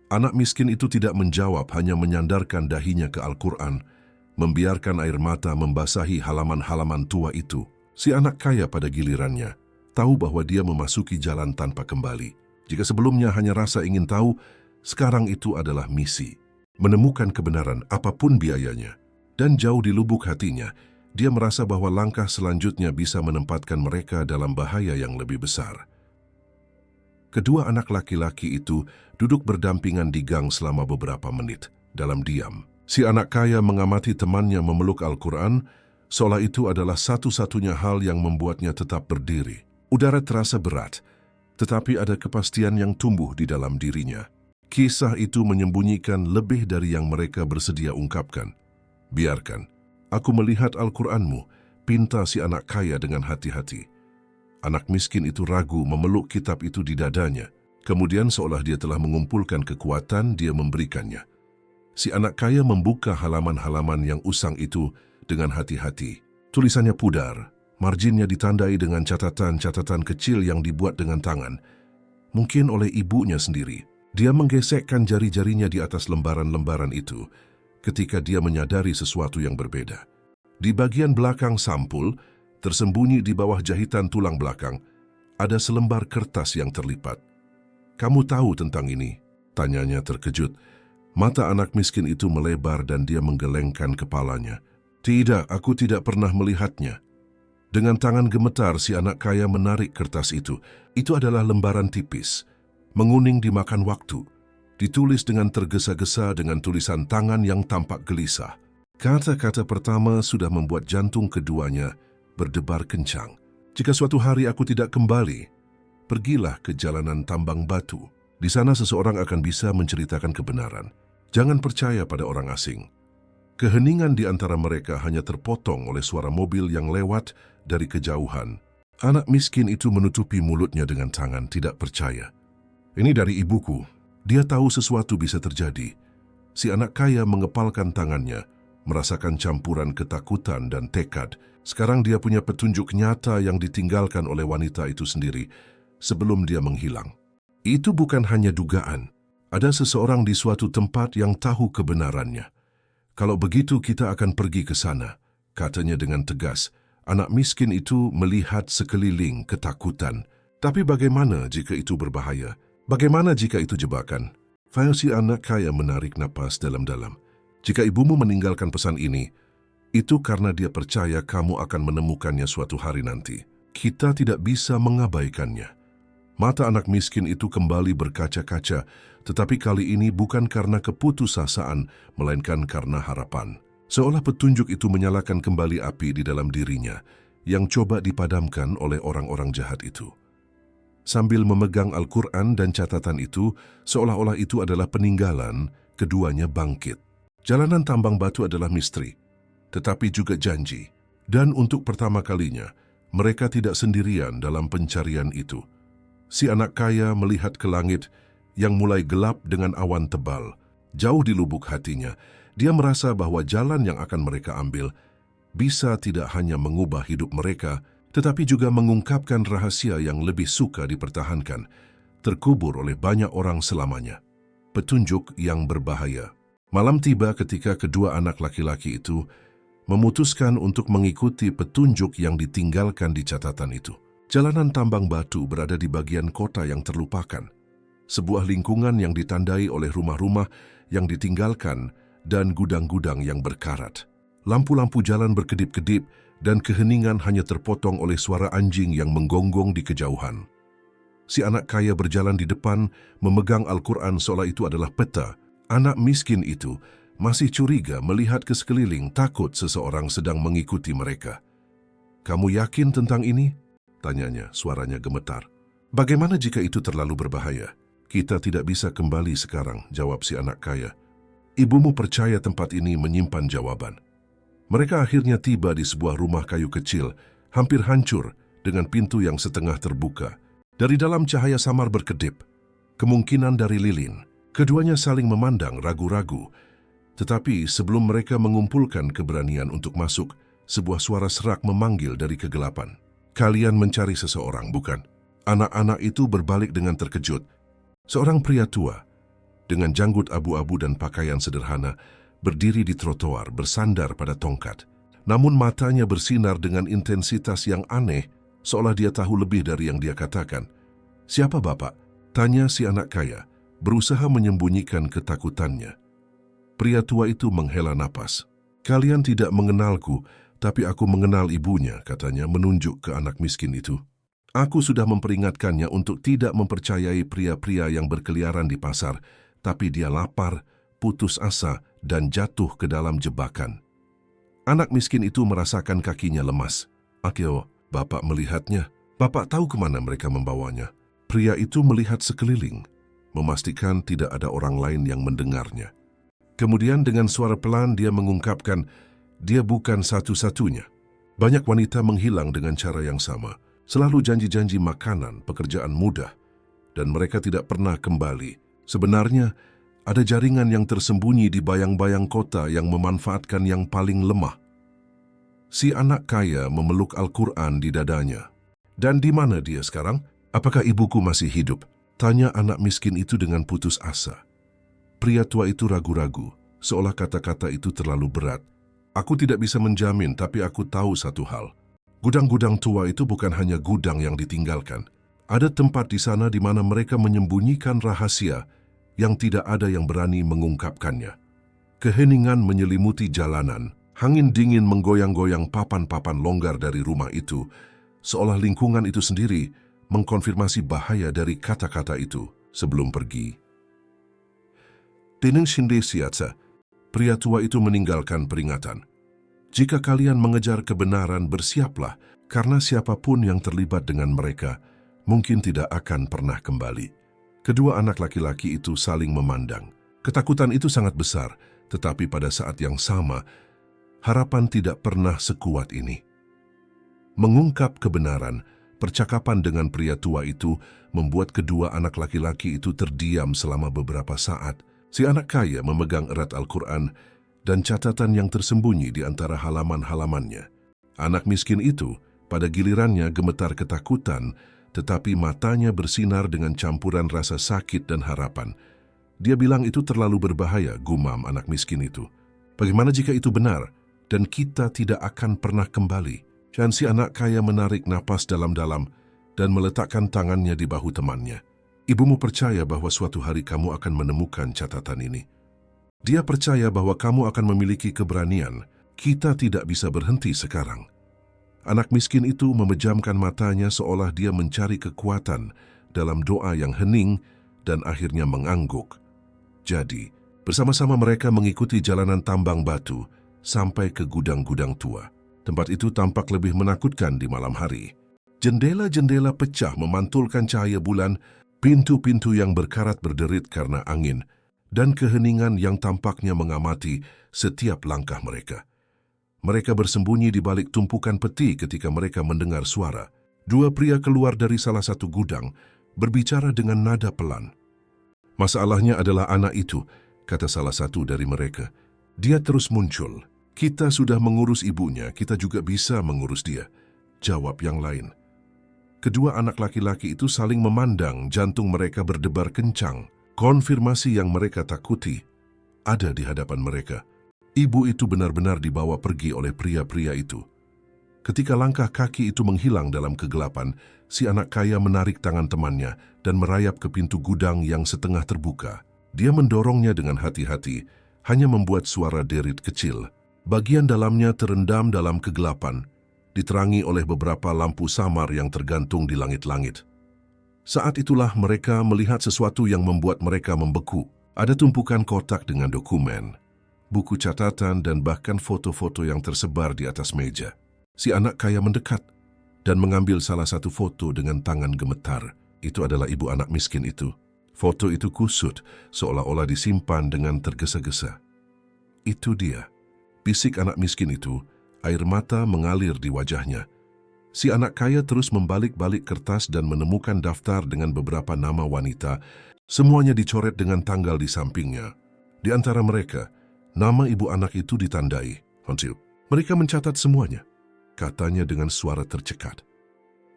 Anak miskin itu tidak menjawab, hanya menyandarkan dahinya ke Al-Quran, membiarkan air mata membasahi halaman-halaman tua itu. Si anak kaya pada gilirannya tahu bahwa dia memasuki jalan tanpa kembali. Jika sebelumnya hanya rasa ingin tahu, sekarang itu adalah misi. Menemukan kebenaran apapun biayanya. Dan jauh di lubuk hatinya, dia merasa bahwa langkah selanjutnya bisa menempatkan mereka dalam bahaya yang lebih besar. Kedua anak laki-laki itu duduk berdampingan di gang selama beberapa menit, dalam diam. Si anak kaya mengamati temannya memeluk Al-Quran, seolah itu adalah satu-satunya hal yang membuatnya tetap berdiri. Udara terasa berat, tetapi ada kepastian yang tumbuh di dalam dirinya. Kisah itu menyembunyikan lebih dari yang mereka bersedia ungkapkan. "Biarkan, aku melihat Al-Quranmu," pinta si anak kaya dengan hati-hati. Anak miskin itu ragu memeluk kitab itu di dadanya. Kemudian seolah dia telah mengumpulkan kekuatan, dia memberikannya. Si anak kaya membuka halaman-halaman yang usang itu dengan hati-hati. Tulisannya pudar, marginnya ditandai dengan catatan-catatan kecil yang dibuat dengan tangan. Mungkin oleh ibunya sendiri. Dia menggesekkan jari-jarinya di atas lembaran-lembaran itu ketika dia menyadari sesuatu yang berbeda. Di bagian belakang sampul, tersembunyi di bawah jahitan tulang belakang, ada selembar kertas yang terlipat. "Kamu tahu tentang ini?" tanyanya terkejut. Mata anak miskin itu melebar dan dia menggelengkan kepalanya. "Tidak, aku tidak pernah melihatnya." Dengan tangan gemetar, si anak kaya menarik kertas itu. Itu adalah lembaran tipis, menguning dimakan waktu, ditulis dengan tergesa-gesa dengan tulisan tangan yang tampak gelisah. Kata-kata pertama sudah membuat jantung keduanya berdebar kencang. "Jika suatu hari aku tidak kembali, pergilah ke jalanan tambang batu. Di sana seseorang akan bisa menceritakan kebenaran. Jangan percaya pada orang asing." Keheningan di antara mereka hanya terpotong oleh suara mobil yang lewat dari kejauhan. Anak miskin itu menutupi mulutnya dengan tangan, tidak percaya. "Ini dari ibuku. Dia tahu sesuatu bisa terjadi." Si anak kaya mengepalkan tangannya, merasakan campuran ketakutan dan tekad. Sekarang dia punya petunjuk nyata yang ditinggalkan oleh wanita itu sendiri sebelum dia menghilang. Itu bukan hanya dugaan. Ada seseorang di suatu tempat yang tahu kebenarannya. "Kalau begitu kita akan pergi ke sana," katanya dengan tegas. Anak miskin itu melihat sekeliling ketakutan. Tapi bagaimana jika itu berbahaya? Bagaimana jika itu jebakan? Si anak kaya menarik napas dalam-dalam. "Jika ibumu meninggalkan pesan ini, itu karena dia percaya kamu akan menemukannya suatu hari nanti. Kita tidak bisa mengabaikannya." Mata anak miskin itu kembali berkaca-kaca, tetapi kali ini bukan karena keputusasaan, melainkan karena harapan. Seolah petunjuk itu menyalakan kembali api di dalam dirinya yang coba dipadamkan oleh orang-orang jahat itu. Sambil memegang Al-Quran dan catatan itu, seolah-olah itu adalah peninggalan, keduanya bangkit. Jalanan tambang batu adalah misteri, tetapi juga janji. Dan untuk pertama kalinya, mereka tidak sendirian dalam pencarian itu. Si anak kaya melihat ke langit yang mulai gelap dengan awan tebal. Jauh di lubuk hatinya, dia merasa bahwa jalan yang akan mereka ambil bisa tidak hanya mengubah hidup mereka, tetapi juga mengungkapkan rahasia yang lebih suka dipertahankan, terkubur oleh banyak orang selamanya. Petunjuk yang berbahaya. Malam tiba ketika kedua anak laki-laki itu memutuskan untuk mengikuti petunjuk yang ditinggalkan di catatan itu. Jalanan tambang batu berada di bagian kota yang terlupakan. Sebuah lingkungan yang ditandai oleh rumah-rumah yang ditinggalkan dan gudang-gudang yang berkarat. Lampu-lampu jalan berkedip-kedip dan keheningan hanya terpotong oleh suara anjing yang menggonggong di kejauhan. Si anak kaya berjalan di depan, memegang Al-Quran seolah itu adalah peta. Anak miskin itu masih curiga melihat ke sekeliling, takut seseorang sedang mengikuti mereka. "Kamu yakin tentang ini?" tanyanya, suaranya gemetar. "Bagaimana jika itu terlalu berbahaya?" "Kita tidak bisa kembali sekarang," jawab si anak kaya. "Ibumu percaya tempat ini menyimpan jawaban." Mereka akhirnya tiba di sebuah rumah kayu kecil, hampir hancur, dengan pintu yang setengah terbuka. Dari dalam cahaya samar berkedip, kemungkinan dari lilin. Keduanya saling memandang ragu-ragu. Tetapi sebelum mereka mengumpulkan keberanian untuk masuk, sebuah suara serak memanggil dari kegelapan. "Kalian mencari seseorang, bukan?" Anak-anak itu berbalik dengan terkejut. Seorang pria tua, dengan janggut abu-abu dan pakaian sederhana, berdiri di trotoar bersandar pada tongkat. Namun matanya bersinar dengan intensitas yang aneh, seolah dia tahu lebih dari yang dia katakan. "Siapa Bapak?" tanya si anak kaya, berusaha menyembunyikan ketakutannya. Pria tua itu menghela napas. "Kalian tidak mengenalku, tapi aku mengenal ibunya," katanya menunjuk ke anak miskin itu. "Aku sudah memperingatkannya untuk tidak mempercayai pria-pria yang berkeliaran di pasar, tapi dia lapar, putus asa, dan jatuh ke dalam jebakan." Anak miskin itu merasakan kakinya lemas. "Akio, Bapak melihatnya. Bapak tahu kemana mereka membawanya." Pria itu melihat sekeliling, memastikan tidak ada orang lain yang mendengarnya. Kemudian dengan suara pelan dia mengungkapkan, dia bukan satu-satunya. Banyak wanita menghilang dengan cara yang sama. Selalu janji-janji makanan, pekerjaan mudah, dan mereka tidak pernah kembali. Sebenarnya, ada jaringan yang tersembunyi di bayang-bayang kota yang memanfaatkan yang paling lemah. Si anak kaya memeluk Al-Quran di dadanya. "Dan di mana dia sekarang? Apakah ibuku masih hidup?" tanya anak miskin itu dengan putus asa. Pria tua itu ragu-ragu, seolah kata-kata itu terlalu berat. "Aku tidak bisa menjamin, tapi aku tahu satu hal. Gudang-gudang tua itu bukan hanya gudang yang ditinggalkan. Ada tempat di sana di mana mereka menyembunyikan rahasia yang tidak ada yang berani mengungkapkannya." Keheningan menyelimuti jalanan. Angin dingin menggoyang-goyang papan-papan longgar dari rumah itu, seolah lingkungan itu sendiri mengkonfirmasi bahaya dari kata-kata itu sebelum pergi. "Teneng shinde siatsa," pria tua itu meninggalkan peringatan. "Jika kalian mengejar kebenaran, bersiaplah, karena siapapun yang terlibat dengan mereka mungkin tidak akan pernah kembali." Kedua anak laki-laki itu saling memandang. Ketakutan itu sangat besar, tetapi pada saat yang sama, harapan tidak pernah sekuat ini. Mengungkap kebenaran, percakapan dengan pria tua itu membuat kedua anak laki-laki itu terdiam selama beberapa saat. Si anak kaya memegang erat Al-Quran dan catatan yang tersembunyi di antara halaman-halamannya. Anak miskin itu, pada gilirannya gemetar ketakutan, tetapi matanya bersinar dengan campuran rasa sakit dan harapan. Dia bilang itu terlalu berbahaya, gumam anak miskin itu. "Bagaimana jika itu benar, dan kita tidak akan pernah kembali?" Dan si anak kaya menarik napas dalam-dalam dan meletakkan tangannya di bahu temannya. "Ibumu percaya bahwa suatu hari kamu akan menemukan catatan ini. Dia percaya bahwa kamu akan memiliki keberanian. Kita tidak bisa berhenti sekarang." Anak miskin itu memejamkan matanya seolah dia mencari kekuatan dalam doa yang hening dan akhirnya mengangguk. Jadi, bersama-sama mereka mengikuti jalanan tambang batu sampai ke gudang-gudang tua. Tempat itu tampak lebih menakutkan di malam hari. Jendela-jendela pecah memantulkan cahaya bulan, pintu-pintu yang berkarat berderit karena angin, dan keheningan yang tampaknya mengamati setiap langkah mereka. Mereka bersembunyi di balik tumpukan peti ketika mereka mendengar suara. Dua pria keluar dari salah satu gudang, berbicara dengan nada pelan. "Masalahnya adalah anak itu," kata salah satu dari mereka. "Dia terus muncul. Kita sudah mengurus ibunya, kita juga bisa mengurus dia," jawab yang lain. Kedua anak laki-laki itu saling memandang, jantung mereka berdebar kencang. Konfirmasi yang mereka takuti ada di hadapan mereka. Ibu itu benar-benar dibawa pergi oleh pria-pria itu. Ketika langkah kaki itu menghilang dalam kegelapan, si anak kaya menarik tangan temannya dan merayap ke pintu gudang yang setengah terbuka. Dia mendorongnya dengan hati-hati, hanya membuat suara derit kecil. Bagian dalamnya terendam dalam kegelapan, diterangi oleh beberapa lampu samar yang tergantung di langit-langit. Saat itulah mereka melihat sesuatu yang membuat mereka membeku. Ada tumpukan kotak dengan dokumen, buku catatan, dan bahkan foto-foto yang tersebar di atas meja. Si anak kaya mendekat dan mengambil salah satu foto dengan tangan gemetar. Itu adalah ibu anak miskin itu. Foto itu kusut, seolah-olah disimpan dengan tergesa-gesa. "Itu dia," bisik anak miskin itu, air mata mengalir di wajahnya. Si anak kaya terus membalik-balik kertas dan menemukan daftar dengan beberapa nama wanita. Semuanya dicoret dengan tanggal di sampingnya. Di antara mereka, nama ibu anak itu ditandai. "Mereka mencatat semuanya," katanya dengan suara tercekat.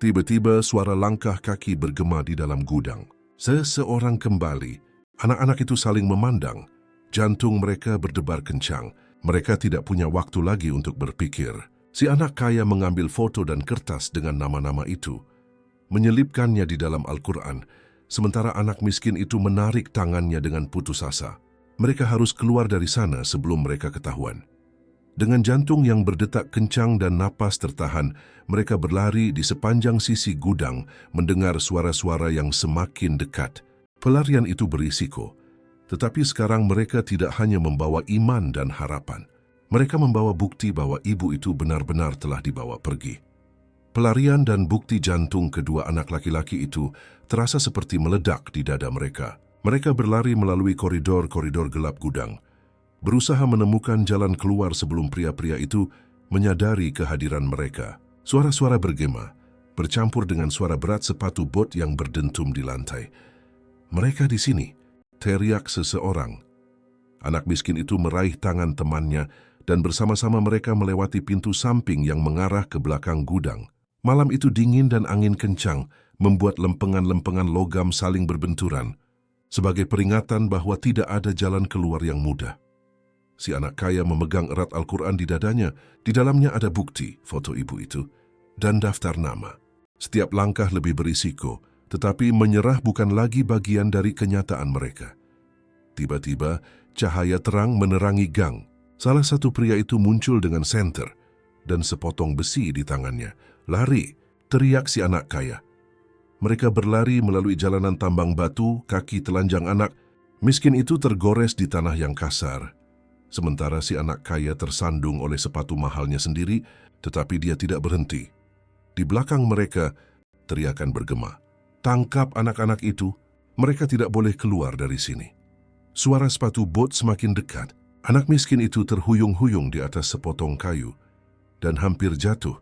Tiba-tiba suara langkah kaki bergema di dalam gudang. Seseorang kembali. Anak-anak itu saling memandang. Jantung mereka berdebar kencang. Mereka tidak punya waktu lagi untuk berpikir. Si anak kaya mengambil foto dan kertas dengan nama-nama itu, menyelipkannya di dalam Al-Quran, sementara anak miskin itu menarik tangannya dengan putus asa. Mereka harus keluar dari sana sebelum mereka ketahuan. Dengan jantung yang berdetak kencang dan napas tertahan, mereka berlari di sepanjang sisi gudang, mendengar suara-suara yang semakin dekat. Pelarian itu berisiko, tetapi sekarang mereka tidak hanya membawa iman dan harapan. Mereka membawa bukti bahwa ibu itu benar-benar telah dibawa pergi. Pelarian dan bukti jantung kedua anak laki-laki itu terasa seperti meledak di dada mereka. Mereka berlari melalui koridor-koridor gelap gudang, berusaha menemukan jalan keluar sebelum pria-pria itu menyadari kehadiran mereka. Suara-suara bergema, bercampur dengan suara berat sepatu bot yang berdentum di lantai. "Mereka di sini," teriak seseorang. Anak miskin itu meraih tangan temannya, dan bersama-sama mereka melewati pintu samping yang mengarah ke belakang gudang. Malam itu dingin dan angin kencang, membuat lempengan-lempengan logam saling berbenturan, sebagai peringatan bahwa tidak ada jalan keluar yang mudah. Si anak kaya memegang erat Al-Quran di dadanya. Di dalamnya ada bukti, foto ibu itu, dan daftar nama. Setiap langkah lebih berisiko, tetapi menyerah bukan lagi bagian dari kenyataan mereka. Tiba-tiba, cahaya terang menerangi gang. Salah satu pria itu muncul dengan senter dan sepotong besi di tangannya. "Lari!" teriak si anak kaya. Mereka berlari melalui jalanan tambang batu, kaki telanjang anak miskin itu tergores di tanah yang kasar. Sementara si anak kaya tersandung oleh sepatu mahalnya sendiri, tetapi dia tidak berhenti. Di belakang mereka, teriakan bergema. "Tangkap anak-anak itu, mereka tidak boleh keluar dari sini." Suara sepatu bot semakin dekat. Anak miskin itu terhuyung-huyung di atas sepotong kayu dan hampir jatuh,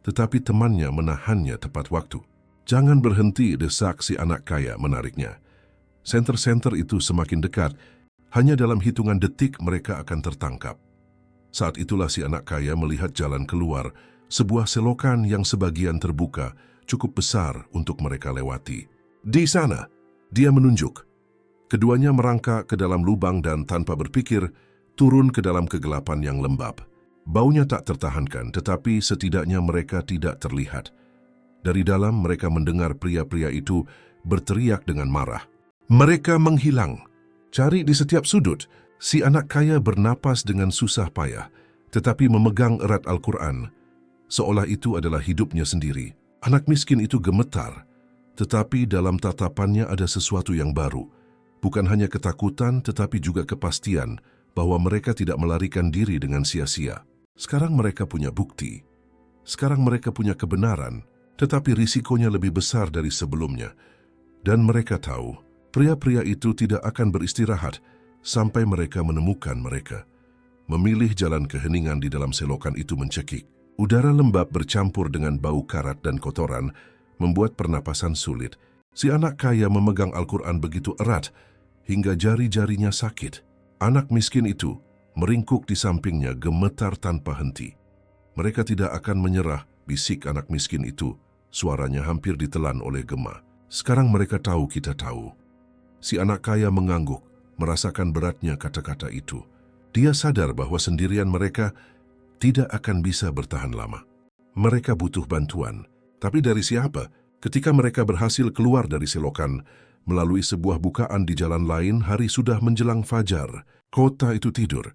tetapi temannya menahannya tepat waktu. "Jangan berhenti," desak si anak kaya menariknya. Senter-senter itu semakin dekat, hanya dalam hitungan detik mereka akan tertangkap. Saat itulah si anak kaya melihat jalan keluar, sebuah selokan yang sebagian terbuka, cukup besar untuk mereka lewati. "Di sana," dia menunjuk. Keduanya merangkak ke dalam lubang dan tanpa berpikir, turun ke dalam kegelapan yang lembab. Baunya tak tertahankan, tetapi setidaknya mereka tidak terlihat. Dari dalam mereka mendengar pria-pria itu berteriak dengan marah. "Mereka menghilang! Cari di setiap sudut!" Si anak kaya bernapas dengan susah payah, tetapi memegang erat Al-Quran, seolah itu adalah hidupnya sendiri. Anak miskin itu gemetar, tetapi dalam tatapannya ada sesuatu yang baru. Bukan hanya ketakutan, tetapi juga kepastian bahwa mereka tidak melarikan diri dengan sia-sia. Sekarang mereka punya bukti. Sekarang mereka punya kebenaran, tetapi risikonya lebih besar dari sebelumnya. Dan mereka tahu, pria-pria itu tidak akan beristirahat sampai mereka menemukan mereka. Memilih jalan keheningan di dalam selokan itu mencekik. Udara lembab bercampur dengan bau karat dan kotoran, membuat pernapasan sulit. Si anak kaya memegang Al-Quran begitu erat, hingga jari-jarinya sakit. Anak miskin itu meringkuk di sampingnya gemetar tanpa henti. Mereka tidak akan menyerah, bisik anak miskin itu. Suaranya hampir ditelan oleh gema. Sekarang mereka tahu kita tahu. Si anak kaya mengangguk, merasakan beratnya kata-kata itu. Dia sadar bahwa sendirian mereka tidak akan bisa bertahan lama. Mereka butuh bantuan. Tapi dari siapa? Ketika mereka berhasil keluar dari selokan, melalui sebuah bukaan di jalan lain, hari sudah menjelang fajar. Kota itu tidur,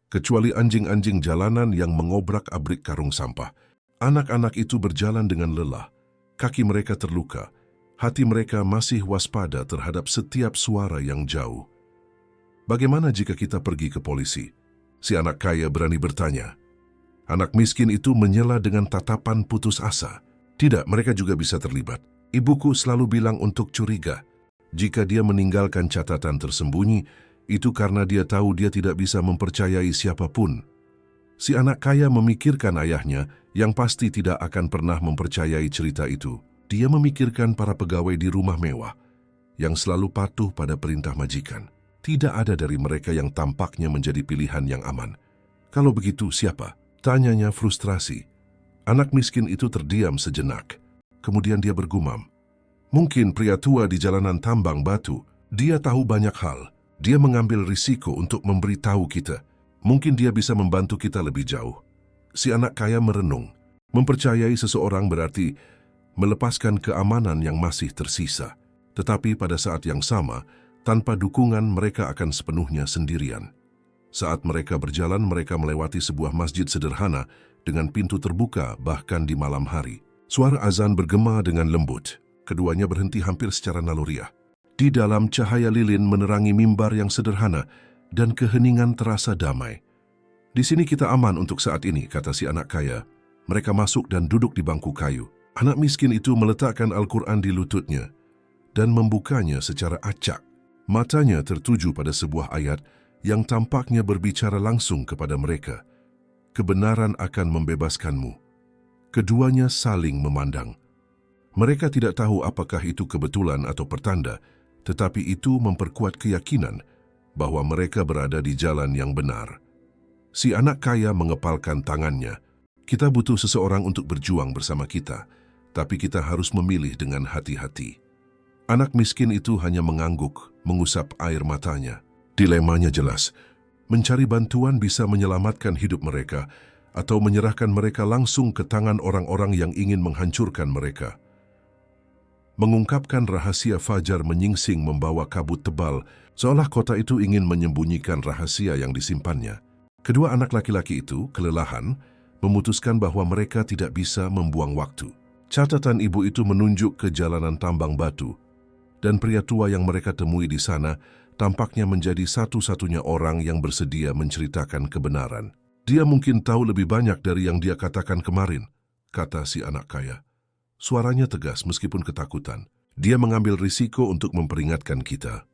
kecuali anjing-anjing jalanan yang mengobrak-abrik karung sampah. Anak-anak itu berjalan dengan lelah. Kaki mereka terluka. Hati mereka masih waspada terhadap setiap suara yang jauh. Bagaimana jika kita pergi ke polisi? Si anak kaya berani bertanya. Anak miskin itu menyela dengan tatapan putus asa. Tidak, mereka juga bisa terlibat. Ibuku selalu bilang untuk curiga. Jika dia meninggalkan catatan tersembunyi, itu karena dia tahu dia tidak bisa mempercayai siapapun. Si anak kaya memikirkan ayahnya yang pasti tidak akan pernah mempercayai cerita itu. Dia memikirkan para pegawai di rumah mewah yang selalu patuh pada perintah majikan. Tidak ada dari mereka yang tampaknya menjadi pilihan yang aman. Kalau begitu, siapa? Tanyanya frustrasi. Anak miskin itu terdiam sejenak. Kemudian dia bergumam. Mungkin pria tua di jalanan tambang batu. Dia tahu banyak hal. Dia mengambil risiko untuk memberitahu kita. Mungkin dia bisa membantu kita lebih jauh. Si anak kaya merenung. Mempercayai seseorang berarti melepaskan keamanan yang masih tersisa. Tetapi pada saat yang sama, tanpa dukungan mereka akan sepenuhnya sendirian. Saat mereka berjalan, mereka melewati sebuah masjid sederhana dengan pintu terbuka bahkan di malam hari. Suara azan bergema dengan lembut. Keduanya berhenti hampir secara naluriah. Di dalam cahaya lilin menerangi mimbar yang sederhana dan keheningan terasa damai. Di sini kita aman untuk saat ini, kata si anak kaya. Mereka masuk dan duduk di bangku kayu. Anak miskin itu meletakkan Al-Quran di lututnya dan membukanya secara acak. Matanya tertuju pada sebuah ayat yang tampaknya berbicara langsung kepada mereka. Kebenaran akan membebaskanmu. Keduanya saling memandang. Mereka tidak tahu apakah itu kebetulan atau pertanda, tetapi itu memperkuat keyakinan bahwa mereka berada di jalan yang benar. Si anak kaya mengepalkan tangannya. Kita butuh seseorang untuk berjuang bersama kita, tapi kita harus memilih dengan hati-hati. Anak miskin itu hanya mengangguk, mengusap air matanya. Dilemanya jelas, mencari bantuan bisa menyelamatkan hidup mereka atau menyerahkan mereka langsung ke tangan orang-orang yang ingin menghancurkan mereka. Mengungkapkan rahasia fajar menyingsing membawa kabut tebal, seolah kota itu ingin menyembunyikan rahasia yang disimpannya. Kedua anak laki-laki itu, kelelahan, memutuskan bahwa mereka tidak bisa membuang waktu. Catatan ibu itu menunjuk ke jalanan tambang batu, dan pria tua yang mereka temui di sana tampaknya menjadi satu-satunya orang yang bersedia menceritakan kebenaran. Dia mungkin tahu lebih banyak dari yang dia katakan kemarin, kata si anak kaya. Suaranya tegas meskipun ketakutan. Dia mengambil risiko untuk memperingatkan kita.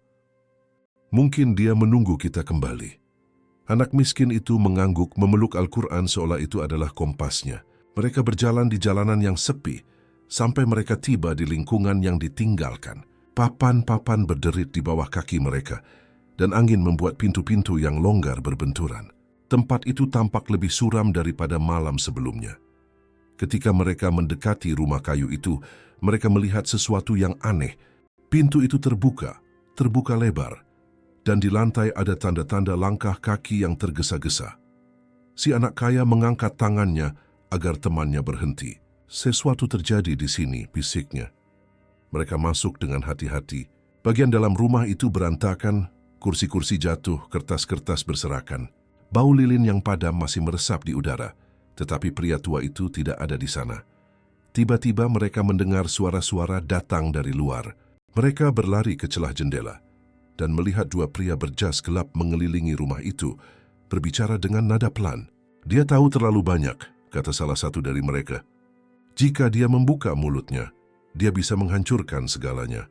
Mungkin dia menunggu kita kembali. Anak miskin itu mengangguk memeluk Al-Quran seolah itu adalah kompasnya. Mereka berjalan di jalanan yang sepi, sampai mereka tiba di lingkungan yang ditinggalkan. Papan-papan berderit di bawah kaki mereka, dan angin membuat pintu-pintu yang longgar berbenturan. Tempat itu tampak lebih suram daripada malam sebelumnya. Ketika mereka mendekati rumah kayu itu, mereka melihat sesuatu yang aneh. Pintu itu terbuka lebar, dan di lantai ada tanda-tanda langkah kaki yang tergesa-gesa. Si anak kaya mengangkat tangannya agar temannya berhenti. Sesuatu terjadi di sini, bisiknya. Mereka masuk dengan hati-hati. Bagian dalam rumah itu berantakan, kursi-kursi jatuh, kertas-kertas berserakan. Bau lilin yang padam masih meresap di udara, tetapi pria tua itu tidak ada di sana. Tiba-tiba mereka mendengar suara-suara datang dari luar. Mereka berlari ke celah jendela dan melihat dua pria berjas gelap mengelilingi rumah itu berbicara dengan nada pelan. Dia tahu terlalu banyak, kata salah satu dari mereka. Jika dia membuka mulutnya, dia bisa menghancurkan segalanya.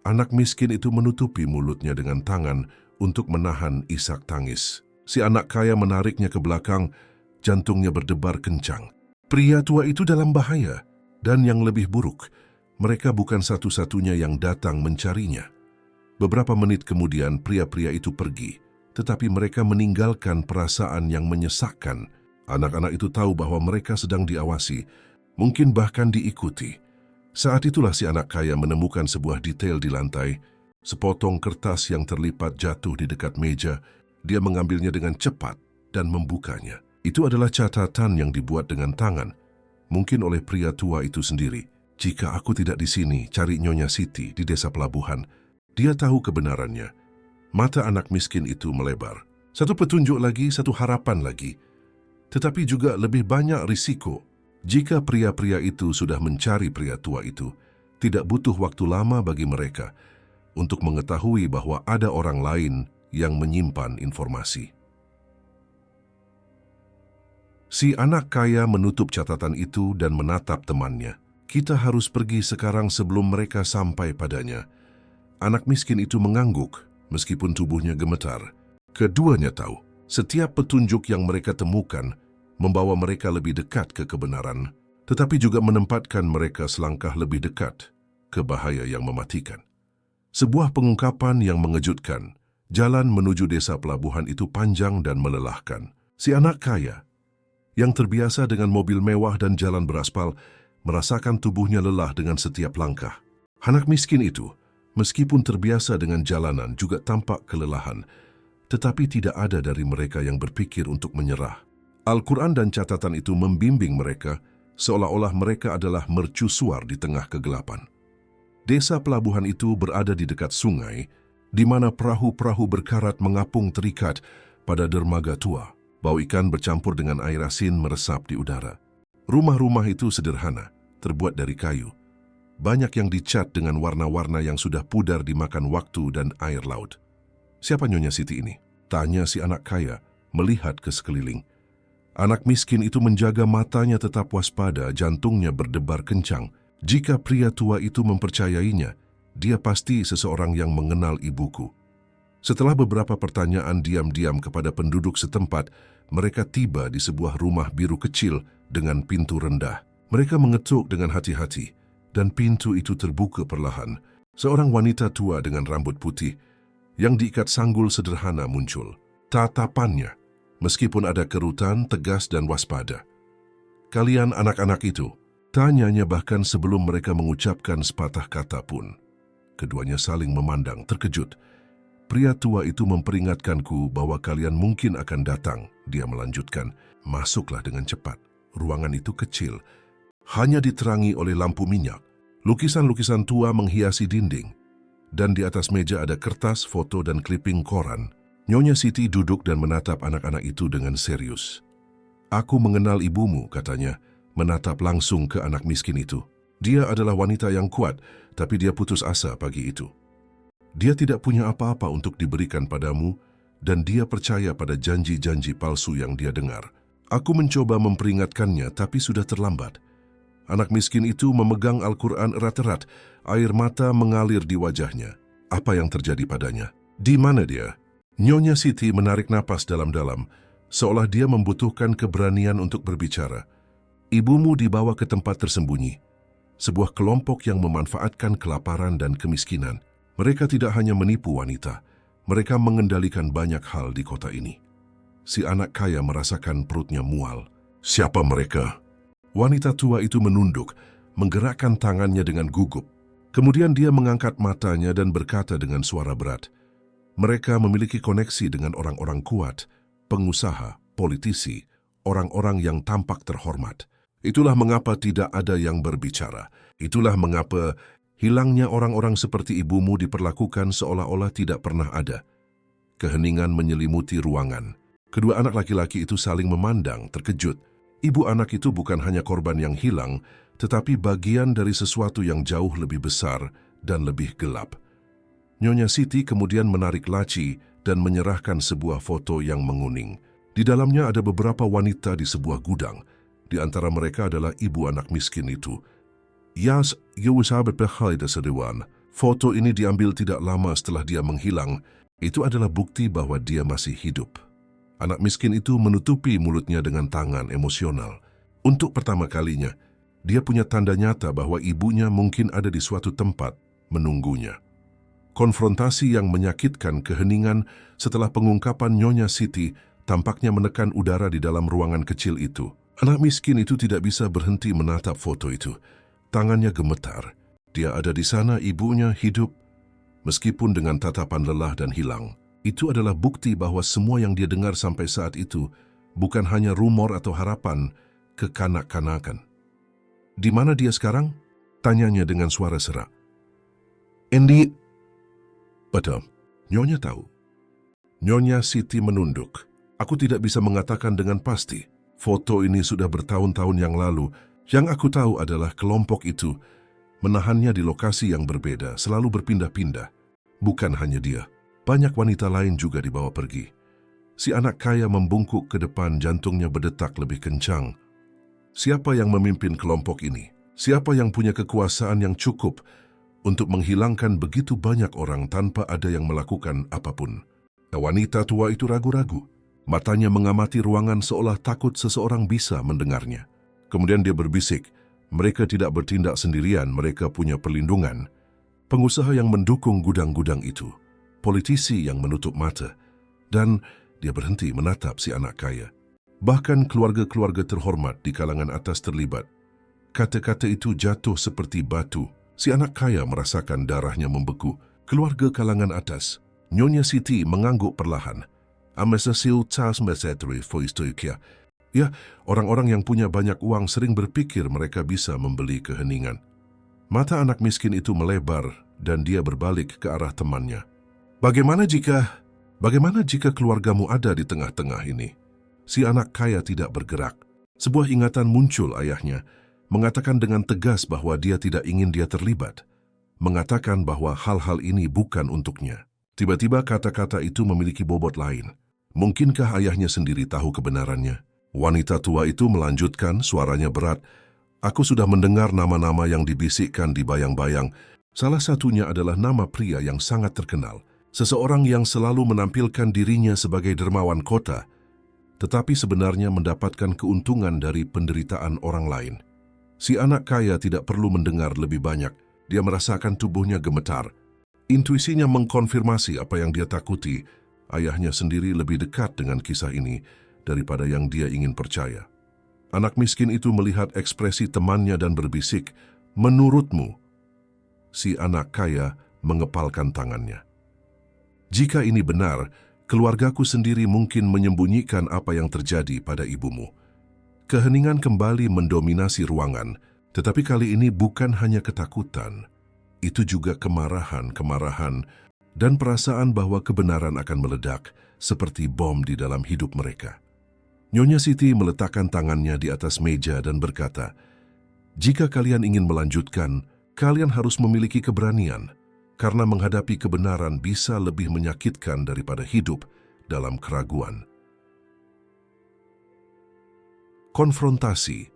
Anak miskin itu menutupi mulutnya dengan tangan untuk menahan isak tangis. Si anak kaya menariknya ke belakang, jantungnya berdebar kencang. Pria tua itu dalam bahaya, dan yang lebih buruk, mereka bukan satu-satunya yang datang mencarinya. Beberapa menit kemudian pria-pria itu pergi, tetapi mereka meninggalkan perasaan yang menyesakkan. Anak-anak itu tahu bahwa mereka sedang diawasi, mungkin bahkan diikuti. Saat itulah si anak kaya menemukan sebuah detail di lantai, sepotong kertas yang terlipat jatuh di dekat meja. Dia mengambilnya dengan cepat dan membukanya. Itu adalah catatan yang dibuat dengan tangan, mungkin oleh pria tua itu sendiri. Jika aku tidak di sini, cari Nyonya Siti di desa pelabuhan. Dia tahu kebenarannya. Mata anak miskin itu melebar. Satu petunjuk lagi, satu harapan lagi. Tetapi juga lebih banyak risiko. Jika pria-pria itu sudah mencari pria tua itu, tidak butuh waktu lama bagi mereka untuk mengetahui bahwa ada orang lain yang menyimpan informasi. Si anak kaya menutup catatan itu dan menatap temannya. Kita harus pergi sekarang sebelum mereka sampai padanya. Anak miskin itu mengangguk, meskipun tubuhnya gemetar. Keduanya tahu, setiap petunjuk yang mereka temukan membawa mereka lebih dekat ke kebenaran, tetapi juga menempatkan mereka selangkah lebih dekat ke bahaya yang mematikan. Sebuah pengungkapan yang mengejutkan. Jalan menuju desa pelabuhan itu panjang dan melelahkan. Si anak kaya, yang terbiasa dengan mobil mewah dan jalan beraspal, merasakan tubuhnya lelah dengan setiap langkah. Anak miskin itu, meskipun terbiasa dengan jalanan, juga tampak kelelahan, tetapi tidak ada dari mereka yang berpikir untuk menyerah. Al-Quran dan catatan itu membimbing mereka, seolah-olah mereka adalah mercusuar di tengah kegelapan. Desa pelabuhan itu berada di dekat sungai, di mana perahu-perahu berkarat mengapung terikat pada dermaga tua. Bau ikan bercampur dengan air asin meresap di udara. Rumah-rumah itu sederhana, terbuat dari kayu. Banyak yang dicat dengan warna-warna yang sudah pudar dimakan waktu dan air laut. Siapa Nyonya Siti ini? Tanya si anak kaya, melihat ke sekeliling. Anak miskin itu menjaga matanya tetap waspada, jantungnya berdebar kencang. Jika pria tua itu mempercayainya, dia pasti seseorang yang mengenal ibuku. Setelah beberapa pertanyaan diam-diam kepada penduduk setempat, mereka tiba di sebuah rumah biru kecil dengan pintu rendah. Mereka mengetuk dengan hati-hati, dan pintu itu terbuka perlahan. Seorang wanita tua dengan rambut putih yang diikat sanggul sederhana muncul. Tatapannya, meskipun ada kerutan, tegas dan waspada. "Kalian anak-anak itu?" tanyanya bahkan sebelum mereka mengucapkan sepatah kata pun. Keduanya saling memandang terkejut. "Pria tua itu memperingatkanku bahwa kalian mungkin akan datang," dia melanjutkan. "Masuklah dengan cepat." Ruangan itu kecil, hanya diterangi oleh lampu minyak. Lukisan-lukisan tua menghiasi dinding, dan di atas meja ada kertas, foto, dan kliping koran. Nyonya Siti duduk dan menatap anak-anak itu dengan serius. "Aku mengenal ibumu," katanya, menatap langsung ke anak miskin itu. "Dia adalah wanita yang kuat, tapi dia putus asa pagi itu. Dia tidak punya apa-apa untuk diberikan padamu, dan dia percaya pada janji-janji palsu yang dia dengar. Aku mencoba memperingatkannya, tapi sudah terlambat." Anak miskin itu memegang Al-Quran erat-erat, air mata mengalir di wajahnya. Apa yang terjadi padanya? Di mana dia? Nyonya Siti menarik napas dalam-dalam, seolah dia membutuhkan keberanian untuk berbicara. "Ibumu dibawa ke tempat tersembunyi, sebuah kelompok yang memanfaatkan kelaparan dan kemiskinan. Mereka tidak hanya menipu wanita, mereka mengendalikan banyak hal di kota ini." Si anak kaya merasakan perutnya mual. "Siapa mereka?" Wanita tua itu menunduk, menggerakkan tangannya dengan gugup. Kemudian dia mengangkat matanya dan berkata dengan suara berat, "Mereka memiliki koneksi dengan orang-orang kuat, pengusaha, politisi, orang-orang yang tampak terhormat. Itulah mengapa tidak ada yang berbicara. Itulah mengapa hilangnya orang-orang seperti ibumu diperlakukan seolah-olah tidak pernah ada." Keheningan menyelimuti ruangan. Kedua anak laki-laki itu saling memandang, terkejut. Ibu anak itu bukan hanya korban yang hilang, tetapi bagian dari sesuatu yang jauh lebih besar dan lebih gelap. Nyonya Siti kemudian menarik laci dan menyerahkan sebuah foto yang menguning. Di dalamnya ada beberapa wanita di sebuah gudang. Di antara mereka adalah ibu anak miskin itu. Yas, sahabat berkhaida sedewan. Foto ini diambil tidak lama setelah dia menghilang. Itu adalah bukti bahwa dia masih hidup. Anak miskin itu menutupi mulutnya dengan tangan emosional. Untuk pertama kalinya, dia punya tanda nyata bahwa ibunya mungkin ada di suatu tempat menunggunya. Konfrontasi yang menyakitkan keheningan setelah pengungkapan Nyonya Siti tampaknya menekan udara di dalam ruangan kecil itu. Anak miskin itu tidak bisa berhenti menatap foto itu. Tangannya gemetar. Dia ada di sana, ibunya hidup, meskipun dengan tatapan lelah dan hilang. Itu adalah bukti bahwa semua yang dia dengar sampai saat itu bukan hanya rumor atau harapan kekanak-kanakan. Di mana dia sekarang? Tanyanya dengan suara serak. Andy, betul, Nyonya tahu. Nyonya Siti menunduk. Aku tidak bisa mengatakan dengan pasti. Foto ini sudah bertahun-tahun yang lalu. Yang aku tahu adalah kelompok itu menahannya di lokasi yang berbeda, selalu berpindah-pindah. Bukan hanya dia, banyak wanita lain juga dibawa pergi. Si anak kaya membungkuk ke depan, jantungnya berdetak lebih kencang. Siapa yang memimpin kelompok ini? Siapa yang punya kekuasaan yang cukup untuk menghilangkan begitu banyak orang tanpa ada yang melakukan apapun? Wanita tua itu ragu-ragu. Matanya mengamati ruangan seolah takut seseorang bisa mendengarnya. Kemudian dia berbisik, mereka tidak bertindak sendirian, mereka punya perlindungan. Pengusaha yang mendukung gudang-gudang itu, politisi yang menutup mata, dan dia berhenti menatap si anak kaya. Bahkan keluarga-keluarga terhormat di kalangan atas terlibat. Kata-kata itu jatuh seperti batu. Si anak kaya merasakan darahnya membeku. Keluarga kalangan atas. Nyonya Siti mengangguk perlahan. Ya, orang-orang yang punya banyak uang sering berpikir mereka bisa membeli keheningan. Mata anak miskin itu melebar dan dia berbalik ke arah temannya. Bagaimana jika keluargamu ada di tengah-tengah ini? Si anak kaya tidak bergerak. Sebuah ingatan muncul ayahnya, mengatakan dengan tegas bahwa dia tidak ingin dia terlibat. Mengatakan bahwa hal-hal ini bukan untuknya. Tiba-tiba kata-kata itu memiliki bobot lain. Mungkinkah ayahnya sendiri tahu kebenarannya? Wanita tua itu melanjutkan, suaranya berat. Aku sudah mendengar nama-nama yang dibisikkan di bayang-bayang. Salah satunya adalah nama pria yang sangat terkenal. Seseorang yang selalu menampilkan dirinya sebagai dermawan kota, tetapi sebenarnya mendapatkan keuntungan dari penderitaan orang lain. Si anak kaya tidak perlu mendengar lebih banyak. Dia merasakan tubuhnya gemetar. Intuisinya mengkonfirmasi apa yang dia takuti. Ayahnya sendiri lebih dekat dengan kisah ini daripada yang dia ingin percaya. Anak miskin itu melihat ekspresi temannya dan berbisik, "Menurutmu?" Si anak kaya mengepalkan tangannya. "Jika ini benar, keluargaku sendiri mungkin menyembunyikan apa yang terjadi pada ibumu." Keheningan kembali mendominasi ruangan, tetapi kali ini bukan hanya ketakutan. Itu juga kemarahan dan perasaan bahwa kebenaran akan meledak seperti bom di dalam hidup mereka. Nyonya Siti meletakkan tangannya di atas meja dan berkata, "Jika kalian ingin melanjutkan, kalian harus memiliki keberanian, karena menghadapi kebenaran bisa lebih menyakitkan daripada hidup dalam keraguan." Konfrontasi.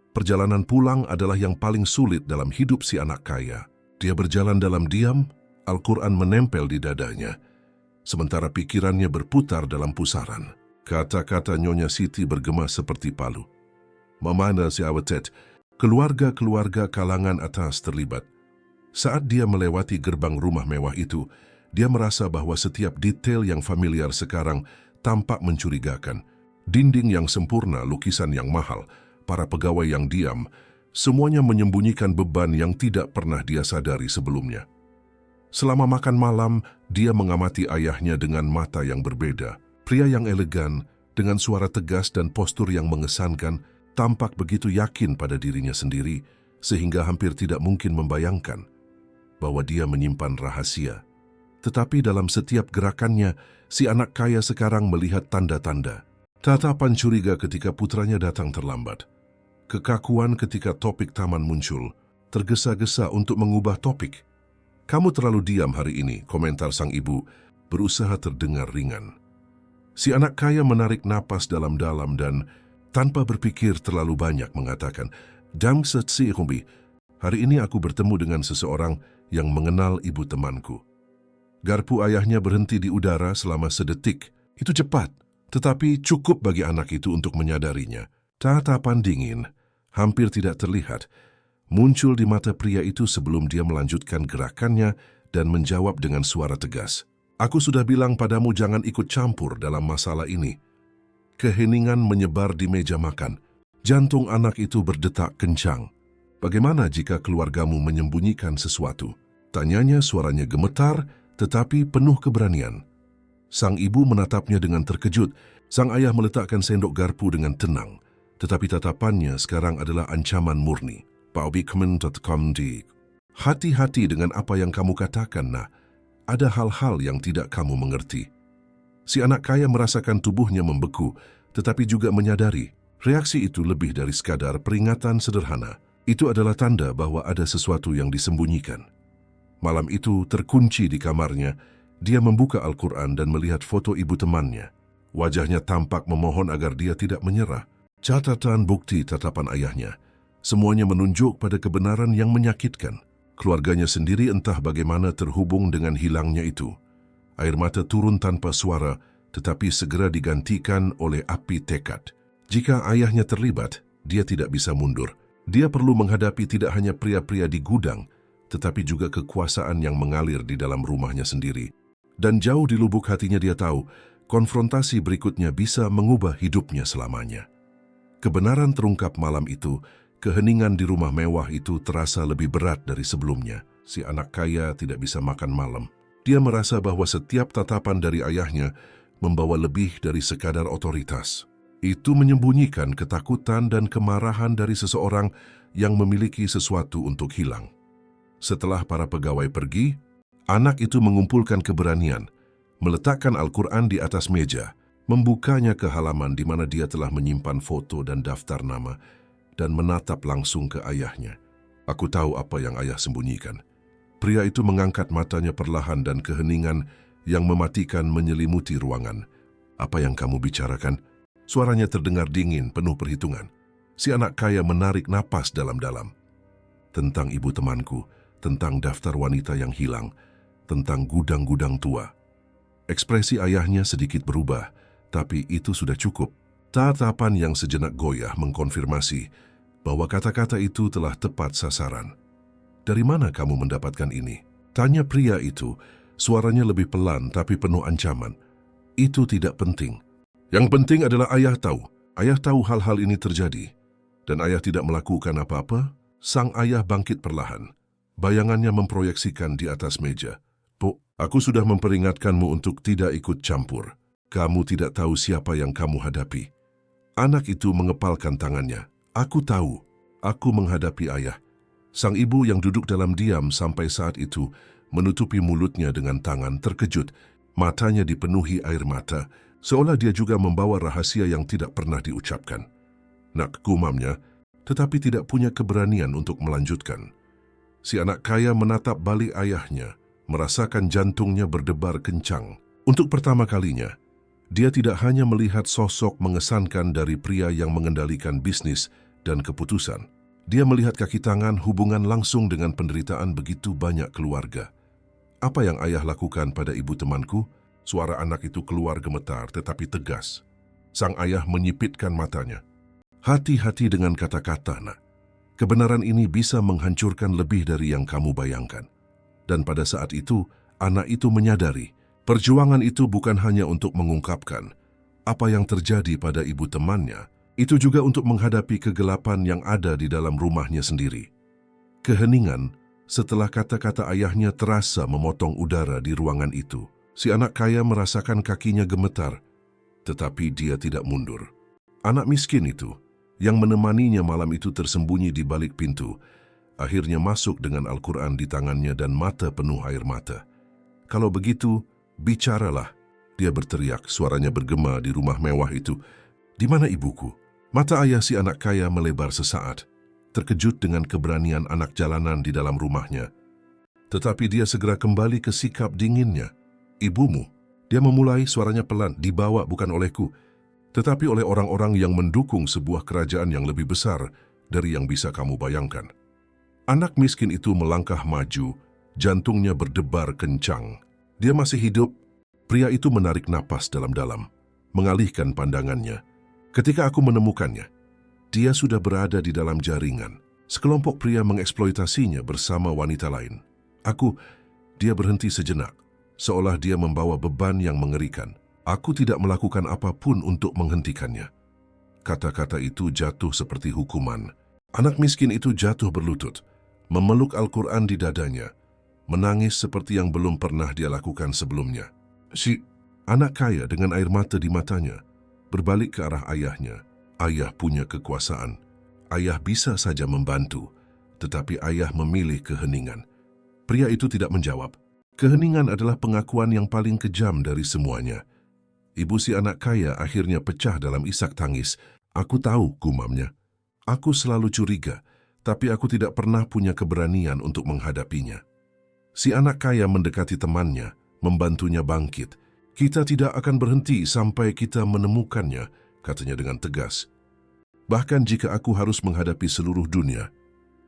Perjalanan pulang adalah yang paling sulit dalam hidup si anak kaya. Dia berjalan dalam diam, Al-Quran menempel di dadanya, sementara pikirannya berputar dalam pusaran. Kata-kata Nyonya Siti bergema seperti palu. Memana si awetet, keluarga-keluarga kalangan atas terlibat. Saat dia melewati gerbang rumah mewah itu, dia merasa bahwa setiap detail yang familiar sekarang tampak mencurigakan. Dinding yang sempurna, lukisan yang mahal, para pegawai yang diam, semuanya menyembunyikan beban yang tidak pernah dia sadari sebelumnya. Selama makan malam, dia mengamati ayahnya dengan mata yang berbeda. Pria yang elegan, dengan suara tegas dan postur yang mengesankan, tampak begitu yakin pada dirinya sendiri, sehingga hampir tidak mungkin membayangkan bahwa dia menyimpan rahasia. Tetapi dalam setiap gerakannya, si anak kaya sekarang melihat tanda-tanda. Tatapan curiga ketika putranya datang terlambat. Kekakuan ketika topik taman muncul, tergesa-gesa untuk mengubah topik. "Kamu terlalu diam hari ini," komentar sang ibu. berusaha terdengar ringan. Si anak kaya menarik napas dalam-dalam dan tanpa berpikir terlalu banyak mengatakan, "Damset si Rumbi, hari ini aku bertemu dengan seseorang yang mengenal ibu temanku." Garpu ayahnya berhenti di udara selama sedetik. Itu cepat, tetapi cukup bagi anak itu untuk menyadarinya. Tatapan dingin, hampir tidak terlihat, muncul di mata pria itu sebelum dia melanjutkan gerakannya dan menjawab dengan suara tegas. "Aku sudah bilang padamu jangan ikut campur dalam masalah ini." Keheningan menyebar di meja makan. Jantung anak itu berdetak kencang. "Bagaimana jika keluargamu menyembunyikan sesuatu?" Tanyanya, suaranya gemetar tetapi penuh keberanian. Sang ibu menatapnya dengan terkejut. Sang ayah meletakkan sendok garpu dengan tenang, tetapi tatapannya sekarang adalah ancaman murni. paubikmen.com di "Hati-hati dengan apa yang kamu katakan, nah. Ada hal-hal yang tidak kamu mengerti." Si anak kaya merasakan tubuhnya membeku, tetapi juga menyadari reaksi itu lebih dari sekadar peringatan sederhana. Itu adalah tanda bahwa ada sesuatu yang disembunyikan. Malam itu terkunci di kamarnya, dia membuka Al-Quran dan melihat foto ibu temannya. Wajahnya tampak memohon agar dia tidak menyerah. Catatan bukti tatapan ayahnya. Semuanya menunjuk pada kebenaran yang menyakitkan. Keluarganya sendiri entah bagaimana terhubung dengan hilangnya itu. Air mata turun tanpa suara, tetapi segera digantikan oleh api tekad. Jika ayahnya terlibat, dia tidak bisa mundur. Dia perlu menghadapi tidak hanya pria-pria di gudang, tetapi juga kekuasaan yang mengalir di dalam rumahnya sendiri. Dan jauh di lubuk hatinya dia tahu, konfrontasi berikutnya bisa mengubah hidupnya selamanya. Kebenaran terungkap malam itu, keheningan di rumah mewah itu terasa lebih berat dari sebelumnya. Si anak kaya tidak bisa makan malam. Dia merasa bahwa setiap tatapan dari ayahnya membawa lebih dari sekadar otoritas. Itu menyembunyikan ketakutan dan kemarahan dari seseorang yang memiliki sesuatu untuk hilang. Setelah para pegawai pergi, anak itu mengumpulkan keberanian, meletakkan Al-Quran di atas meja, membukanya ke halaman di mana dia telah menyimpan foto dan daftar nama, dan menatap langsung ke ayahnya. "Aku tahu apa yang ayah sembunyikan." Pria itu mengangkat matanya perlahan dan keheningan yang mematikan menyelimuti ruangan. "Apa yang kamu bicarakan?" Suaranya terdengar dingin, penuh perhitungan. Si anak kaya menarik napas dalam-dalam. "Tentang ibu temanku, tentang daftar wanita yang hilang, tentang gudang-gudang tua." Ekspresi ayahnya sedikit berubah, tapi itu sudah cukup. Tatapan yang sejenak goyah mengkonfirmasi bahwa kata-kata itu telah tepat sasaran. "Dari mana kamu mendapatkan ini?" tanya pria itu, suaranya lebih pelan tapi penuh ancaman. "Itu tidak penting. Yang penting adalah ayah tahu. Ayah tahu hal-hal ini terjadi. Dan ayah tidak melakukan apa-apa." Sang ayah bangkit perlahan. Bayangannya memproyeksikan di atas meja. "Po, aku sudah memperingatkanmu untuk tidak ikut campur. Kamu tidak tahu siapa yang kamu hadapi." Anak itu mengepalkan tangannya. "Aku tahu. Aku menghadapi ayah." Sang ibu yang duduk dalam diam sampai saat itu menutupi mulutnya dengan tangan, terkejut. Matanya dipenuhi air mata, seolah dia juga membawa rahasia yang tidak pernah diucapkan. "Nak," gumamnya, tetapi tidak punya keberanian untuk melanjutkan. Si anak kaya menatap balik ayahnya, merasakan jantungnya berdebar kencang. Untuk pertama kalinya, dia tidak hanya melihat sosok mengesankan dari pria yang mengendalikan bisnis dan keputusan. Dia melihat kaki tangan hubungan langsung dengan penderitaan begitu banyak keluarga. "Apa yang ayah lakukan pada ibu temanku?" Suara anak itu keluar gemetar tetapi tegas. Sang ayah menyipitkan matanya. "Hati-hati dengan kata-kata, nak. Kebenaran ini bisa menghancurkan lebih dari yang kamu bayangkan." Dan pada saat itu, anak itu menyadari, perjuangan itu bukan hanya untuk mengungkapkan apa yang terjadi pada ibu temannya, itu juga untuk menghadapi kegelapan yang ada di dalam rumahnya sendiri. Keheningan setelah kata-kata ayahnya terasa memotong udara di ruangan itu. Si anak kaya merasakan kakinya gemetar, tetapi dia tidak mundur. Anak miskin itu, yang menemaninya malam itu tersembunyi di balik pintu, akhirnya masuk dengan Al-Quran di tangannya dan mata penuh air mata. "Kalau begitu, bicaralah," dia berteriak, suaranya bergema di rumah mewah itu. "Di mana ibuku?" Mata ayah si anak kaya melebar sesaat, terkejut dengan keberanian anak jalanan di dalam rumahnya. Tetapi dia segera kembali ke sikap dinginnya. "Ibumu?" Dia memulai, suaranya pelan, dibawa bukan olehku, tetapi oleh orang-orang yang mendukung sebuah kerajaan yang lebih besar dari yang bisa kamu bayangkan. Anak miskin itu melangkah maju, jantungnya berdebar kencang. Dia masih hidup. Pria itu menarik napas dalam-dalam, mengalihkan pandangannya. Ketika aku menemukannya, dia sudah berada di dalam jaringan. Sekelompok pria mengeksploitasinya bersama wanita lain. Dia berhenti sejenak, seolah dia membawa beban yang mengerikan. Aku tidak melakukan apapun untuk menghentikannya. Kata-kata itu jatuh seperti hukuman. Anak miskin itu jatuh berlutut, memeluk Al-Quran di dadanya, menangis seperti yang belum pernah dia lakukan sebelumnya. Si anak kaya dengan air mata di matanya berbalik ke arah ayahnya. Ayah punya kekuasaan. Ayah bisa saja membantu, tetapi ayah memilih keheningan. Pria itu tidak menjawab. Keheningan adalah pengakuan yang paling kejam dari semuanya. Ibu si anak kaya akhirnya pecah dalam isak tangis. Aku tahu, gumamnya. Aku selalu curiga, tapi aku tidak pernah punya keberanian untuk menghadapinya. Si anak kaya mendekati temannya, membantunya bangkit. Kita tidak akan berhenti sampai kita menemukannya, katanya dengan tegas. Bahkan jika aku harus menghadapi seluruh dunia.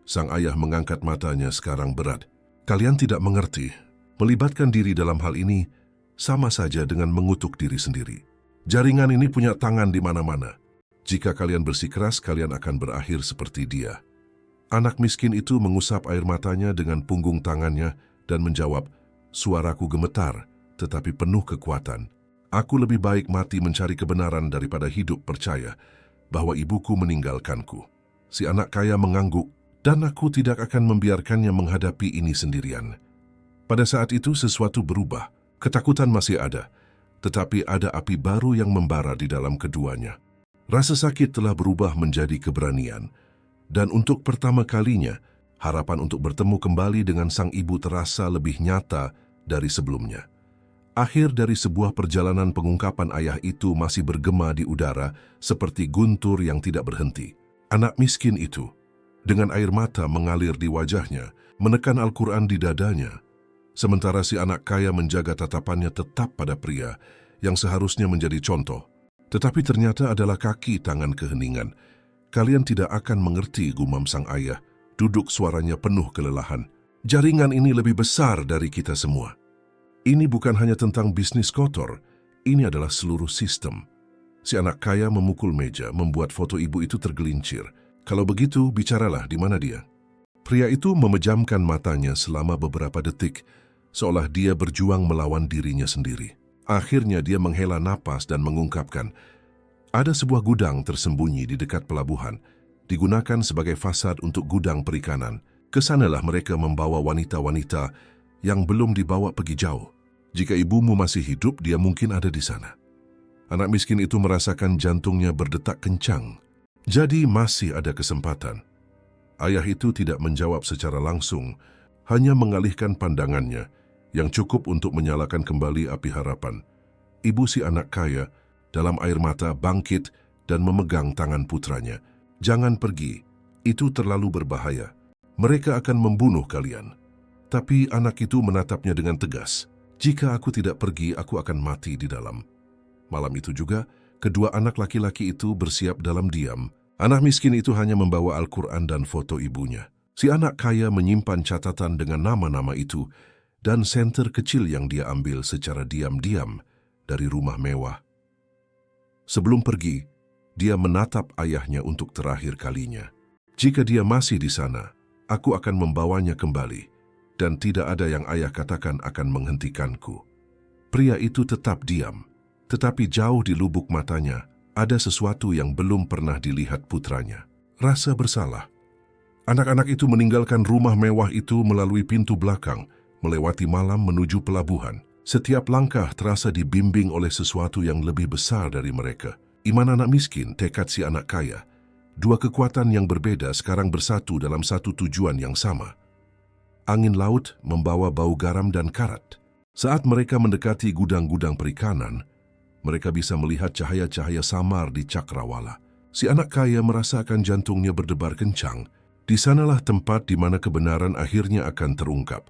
Sang ayah mengangkat matanya sekarang berat. Kalian tidak mengerti. Melibatkan diri dalam hal ini sama saja dengan mengutuk diri sendiri. Jaringan ini punya tangan di mana-mana. Jika kalian bersikeras, kalian akan berakhir seperti dia. Anak miskin itu mengusap air matanya dengan punggung tangannya dan menjawab, suaraku gemetar, tetapi penuh kekuatan. Aku lebih baik mati mencari kebenaran daripada hidup percaya bahwa ibuku meninggalkanku. Si anak kaya mengangguk, dan aku tidak akan membiarkannya menghadapi ini sendirian. Pada saat itu sesuatu berubah. Ketakutan masih ada, tetapi ada api baru yang membara di dalam keduanya. Rasa sakit telah berubah menjadi keberanian. Dan untuk pertama kalinya, harapan untuk bertemu kembali dengan sang ibu terasa lebih nyata dari sebelumnya. Akhir dari sebuah perjalanan pengungkapan ayah itu masih bergema di udara seperti guntur yang tidak berhenti. Anak miskin itu, dengan air mata mengalir di wajahnya, menekan Al-Quran di dadanya, sementara si anak kaya menjaga tatapannya tetap pada pria yang seharusnya menjadi contoh. Tetapi ternyata adalah kaki tangan keheningan. Kalian tidak akan mengerti, gumam sang ayah, duduk suaranya penuh kelelahan. Jaringan ini lebih besar dari kita semua. Ini bukan hanya tentang bisnis kotor, ini adalah seluruh sistem. Si anak kaya memukul meja, membuat foto ibu itu tergelincir. Kalau begitu, bicaralah, di mana dia? Pria itu memejamkan matanya selama beberapa detik, seolah dia berjuang melawan dirinya sendiri. Akhirnya dia menghela napas dan mengungkapkan, ada sebuah gudang tersembunyi di dekat pelabuhan, digunakan sebagai fasad untuk gudang perikanan. Kesanalah mereka membawa wanita-wanita yang belum dibawa pergi jauh. Jika ibumu masih hidup, dia mungkin ada di sana. Anak miskin itu merasakan jantungnya berdetak kencang. Jadi masih ada kesempatan. Ayah itu tidak menjawab secara langsung, hanya mengalihkan pandangannya yang cukup untuk menyalakan kembali api harapan. Ibu si anak kaya dalam air mata bangkit dan memegang tangan putranya. Jangan pergi, itu terlalu berbahaya. Mereka akan membunuh kalian. Tapi anak itu menatapnya dengan tegas. Jika aku tidak pergi, aku akan mati di dalam. Malam itu juga, kedua anak laki-laki itu bersiap dalam diam. Anak miskin itu hanya membawa Al-Quran dan foto ibunya. Si anak kaya menyimpan catatan dengan nama-nama itu dan senter kecil yang dia ambil secara diam-diam dari rumah mewah. Sebelum pergi, dia menatap ayahnya untuk terakhir kalinya. Jika dia masih di sana, aku akan membawanya kembali. Dan tidak ada yang ayah katakan akan menghentikanku. Pria itu tetap diam, tetapi jauh di lubuk matanya ada sesuatu yang belum pernah dilihat putranya. Rasa bersalah. Anak-anak itu meninggalkan rumah mewah itu melalui pintu belakang, melewati malam menuju pelabuhan. Setiap langkah terasa dibimbing oleh sesuatu yang lebih besar dari mereka. Iman anak miskin, tekad si anak kaya. Dua kekuatan yang berbeda sekarang bersatu dalam satu tujuan yang sama. Angin laut membawa bau garam dan karat. Saat mereka mendekati gudang-gudang perikanan, mereka bisa melihat cahaya-cahaya samar di cakrawala. Si anak kaya merasakan jantungnya berdebar kencang. Di sanalah tempat di mana kebenaran akhirnya akan terungkap.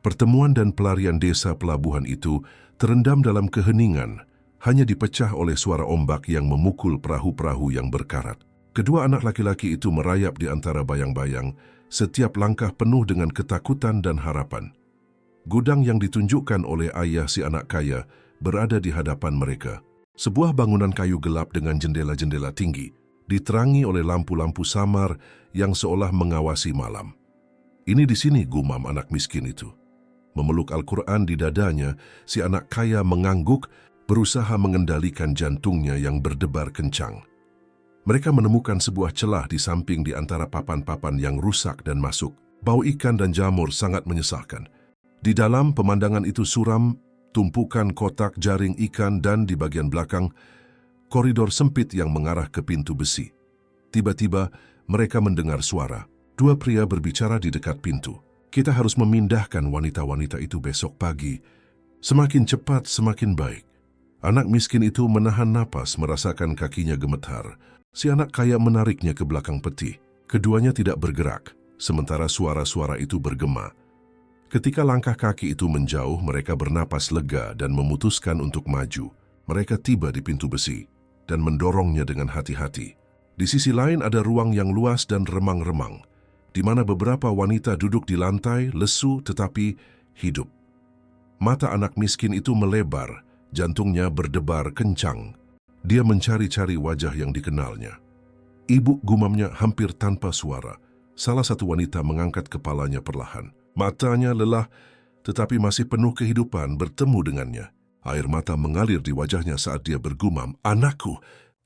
Pertemuan dan pelarian desa pelabuhan itu terendam dalam keheningan, hanya dipecah oleh suara ombak yang memukul perahu-perahu yang berkarat. Kedua anak laki-laki itu merayap di antara bayang-bayang, setiap langkah penuh dengan ketakutan dan harapan. Gudang yang ditunjukkan oleh ayah si anak kaya berada di hadapan mereka. Sebuah bangunan kayu gelap dengan jendela-jendela tinggi, diterangi oleh lampu-lampu samar yang seolah mengawasi malam. Ini di sini, gumam anak miskin itu. Memeluk Al-Quran di dadanya, si anak kaya mengangguk, berusaha mengendalikan jantungnya yang berdebar kencang. Mereka menemukan sebuah celah di samping di antara papan-papan yang rusak dan masuk. Bau ikan dan jamur sangat menyesalkan. Di dalam, pemandangan itu suram, tumpukan kotak jaring ikan, dan di bagian belakang, koridor sempit yang mengarah ke pintu besi. Tiba-tiba, mereka mendengar suara. Dua pria berbicara di dekat pintu. Kita harus memindahkan wanita-wanita itu besok pagi. Semakin cepat, semakin baik. Anak miskin itu menahan napas, merasakan kakinya gemetar. Si anak kaya menariknya ke belakang peti. Keduanya tidak bergerak, sementara suara-suara itu bergema. Ketika langkah kaki itu menjauh, mereka bernapas lega dan memutuskan untuk maju. Mereka tiba di pintu besi dan mendorongnya dengan hati-hati. Di sisi lain ada ruang yang luas dan remang-remang, di mana beberapa wanita duduk di lantai, lesu tetapi hidup. Mata anak miskin itu melebar, jantungnya berdebar kencang. Dia mencari-cari wajah yang dikenalnya. Ibu, gumamnya hampir tanpa suara. Salah satu wanita mengangkat kepalanya perlahan. Matanya lelah, tetapi masih penuh kehidupan bertemu dengannya. Air mata mengalir di wajahnya saat dia bergumam, "Anakku!"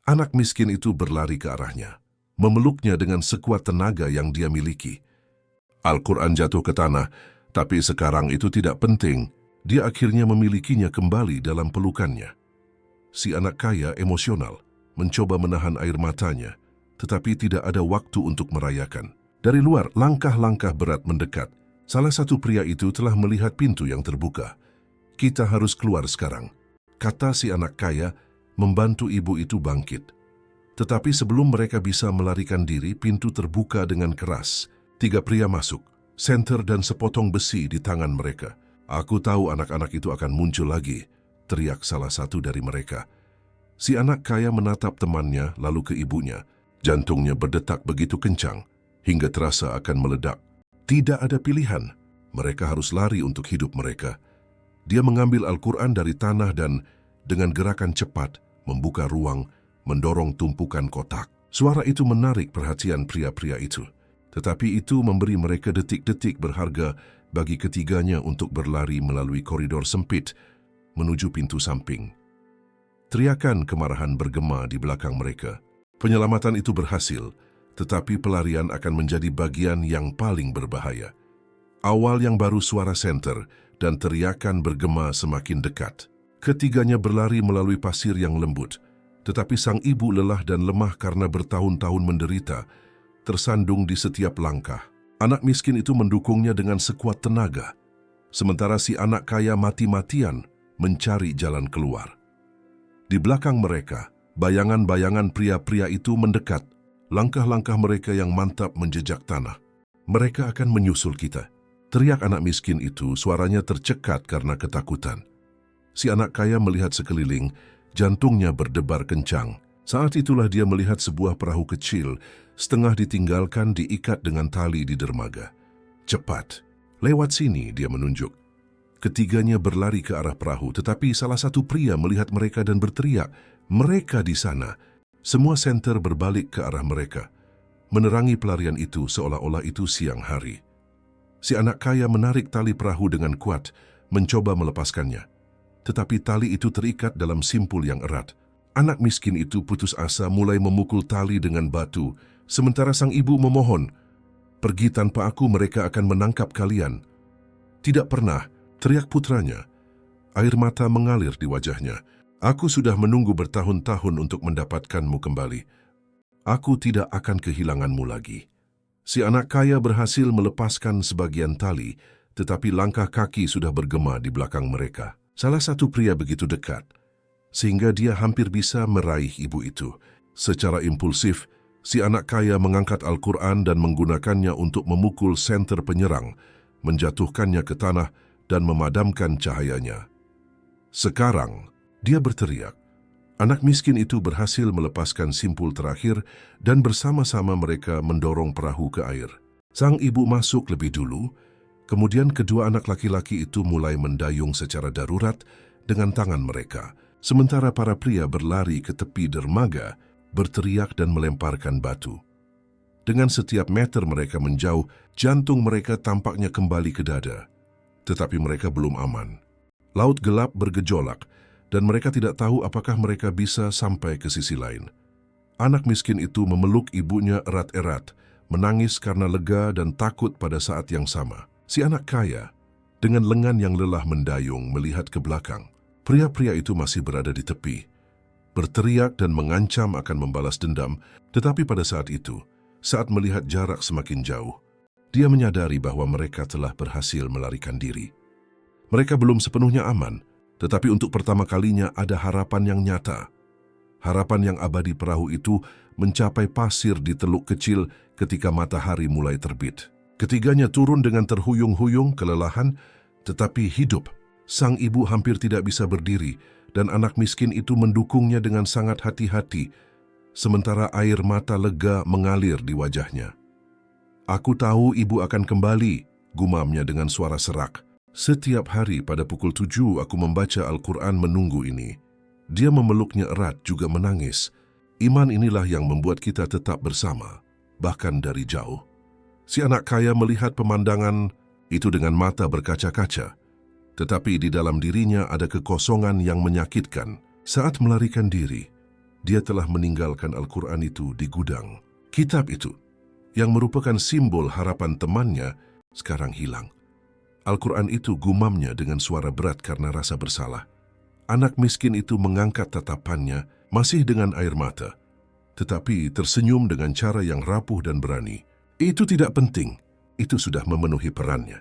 Anak miskin itu berlari ke arahnya, memeluknya dengan sekuat tenaga yang dia miliki. Al-Quran jatuh ke tanah, tapi sekarang itu tidak penting. Dia akhirnya memilikinya kembali dalam pelukannya. Si anak kaya emosional, mencoba menahan air matanya, tetapi tidak ada waktu untuk merayakan. Dari luar, langkah-langkah berat mendekat. Salah satu pria itu telah melihat pintu yang terbuka. "Kita harus keluar sekarang," kata si anak kaya, membantu ibu itu bangkit. Tetapi sebelum mereka bisa melarikan diri, pintu terbuka dengan keras. 3 pria masuk, senter dan sepotong besi di tangan mereka. "Aku tahu anak-anak itu akan muncul lagi," teriak salah satu dari mereka. Si anak kaya menatap temannya lalu ke ibunya. Jantungnya berdetak begitu kencang hingga terasa akan meledak. Tidak ada pilihan. Mereka harus lari untuk hidup mereka. Dia mengambil Al-Quran dari tanah dan dengan gerakan cepat membuka ruang, mendorong tumpukan kotak. Suara itu menarik perhatian pria-pria itu. Tetapi itu memberi mereka detik-detik berharga bagi ketiganya untuk berlari melalui koridor sempit menuju pintu samping. Teriakan kemarahan bergema di belakang mereka. Penyelamatan itu berhasil, tetapi pelarian akan menjadi bagian yang paling berbahaya. Awal yang baru suara senter dan teriakan bergema semakin dekat. Ketiganya berlari melalui pasir yang lembut, tetapi sang ibu lelah dan lemah karena bertahun-tahun menderita, tersandung di setiap langkah. Anak miskin itu mendukungnya dengan sekuat tenaga, sementara si anak kaya mati-matian mencari jalan keluar. Di belakang mereka, bayangan-bayangan pria-pria itu mendekat, langkah-langkah mereka yang mantap menjejak tanah. "Mereka akan menyusul kita," teriak anak miskin itu, suaranya tercekat karena ketakutan. Si anak kaya melihat sekeliling, jantungnya berdebar kencang. Saat itulah dia melihat sebuah perahu kecil, setengah ditinggalkan diikat dengan tali di dermaga. "Cepat, lewat sini," dia menunjuk. Ketiganya berlari ke arah perahu, tetapi salah satu pria melihat mereka dan berteriak, "Mereka di sana!" Semua senter berbalik ke arah mereka, menerangi pelarian itu seolah-olah itu siang hari. Si anak kaya menarik tali perahu dengan kuat, mencoba melepaskannya. Tetapi tali itu terikat dalam simpul yang erat. Anak miskin itu putus asa mulai memukul tali dengan batu, sementara sang ibu memohon, "Pergi tanpa aku, mereka akan menangkap kalian." "Tidak pernah," teriak putranya. Air mata mengalir di wajahnya. "Aku sudah menunggu bertahun-tahun untuk mendapatkanmu kembali. Aku tidak akan kehilanganmu lagi." Si anak kaya berhasil melepaskan sebagian tali, tetapi langkah kaki sudah bergema di belakang mereka. Salah satu pria begitu dekat, sehingga dia hampir bisa meraih ibu itu. Secara impulsif, si anak kaya mengangkat Al-Quran dan menggunakannya untuk memukul senter penyerang, menjatuhkannya ke tanah dan memadamkan cahayanya. Sekarang, dia berteriak. Anak miskin itu berhasil melepaskan simpul terakhir dan bersama-sama mereka mendorong perahu ke air. Sang ibu masuk lebih dulu, kemudian kedua anak laki-laki itu mulai mendayung secara darurat dengan tangan mereka, sementara para pria berlari ke tepi dermaga, berteriak dan melemparkan batu. Dengan setiap meter mereka menjauh, jantung mereka tampaknya kembali ke dada. Tetapi mereka belum aman. Laut gelap bergejolak, dan mereka tidak tahu apakah mereka bisa sampai ke sisi lain. Anak miskin itu memeluk ibunya erat-erat, menangis karena lega dan takut pada saat yang sama. Si anak kaya, dengan lengan yang lelah mendayung melihat ke belakang. Pria-pria itu masih berada di tepi, berteriak dan mengancam akan membalas dendam, tetapi pada saat itu, saat melihat jarak semakin jauh, dia menyadari bahwa mereka telah berhasil melarikan diri. Mereka belum sepenuhnya aman, tetapi untuk pertama kalinya ada harapan yang nyata. Harapan yang abadi perahu itu mencapai pasir di teluk kecil ketika matahari mulai terbit. Ketiganya turun dengan terhuyung-huyung kelelahan, tetapi hidup. Sang ibu hampir tidak bisa berdiri, dan anak miskin itu mendukungnya dengan sangat hati-hati, sementara air mata lega mengalir di wajahnya. "Aku tahu ibu akan kembali," gumamnya dengan suara serak. "Setiap hari pada pukul 7 aku membaca Al-Quran menunggu ini." Dia memeluknya erat juga menangis. Iman inilah yang membuat kita tetap bersama, bahkan dari jauh. Si anak kaya melihat pemandangan itu dengan mata berkaca-kaca, tetapi di dalam dirinya ada kekosongan yang menyakitkan. Saat melarikan diri, dia telah meninggalkan Al-Quran itu di gudang. Kitab itu, yang merupakan simbol harapan temannya, sekarang hilang. Al-Quran itu, gumamnya dengan suara berat karena rasa bersalah. Anak miskin itu mengangkat tatapannya, masih dengan air mata, tetapi tersenyum dengan cara yang rapuh dan berani. Itu tidak penting, itu sudah memenuhi perannya.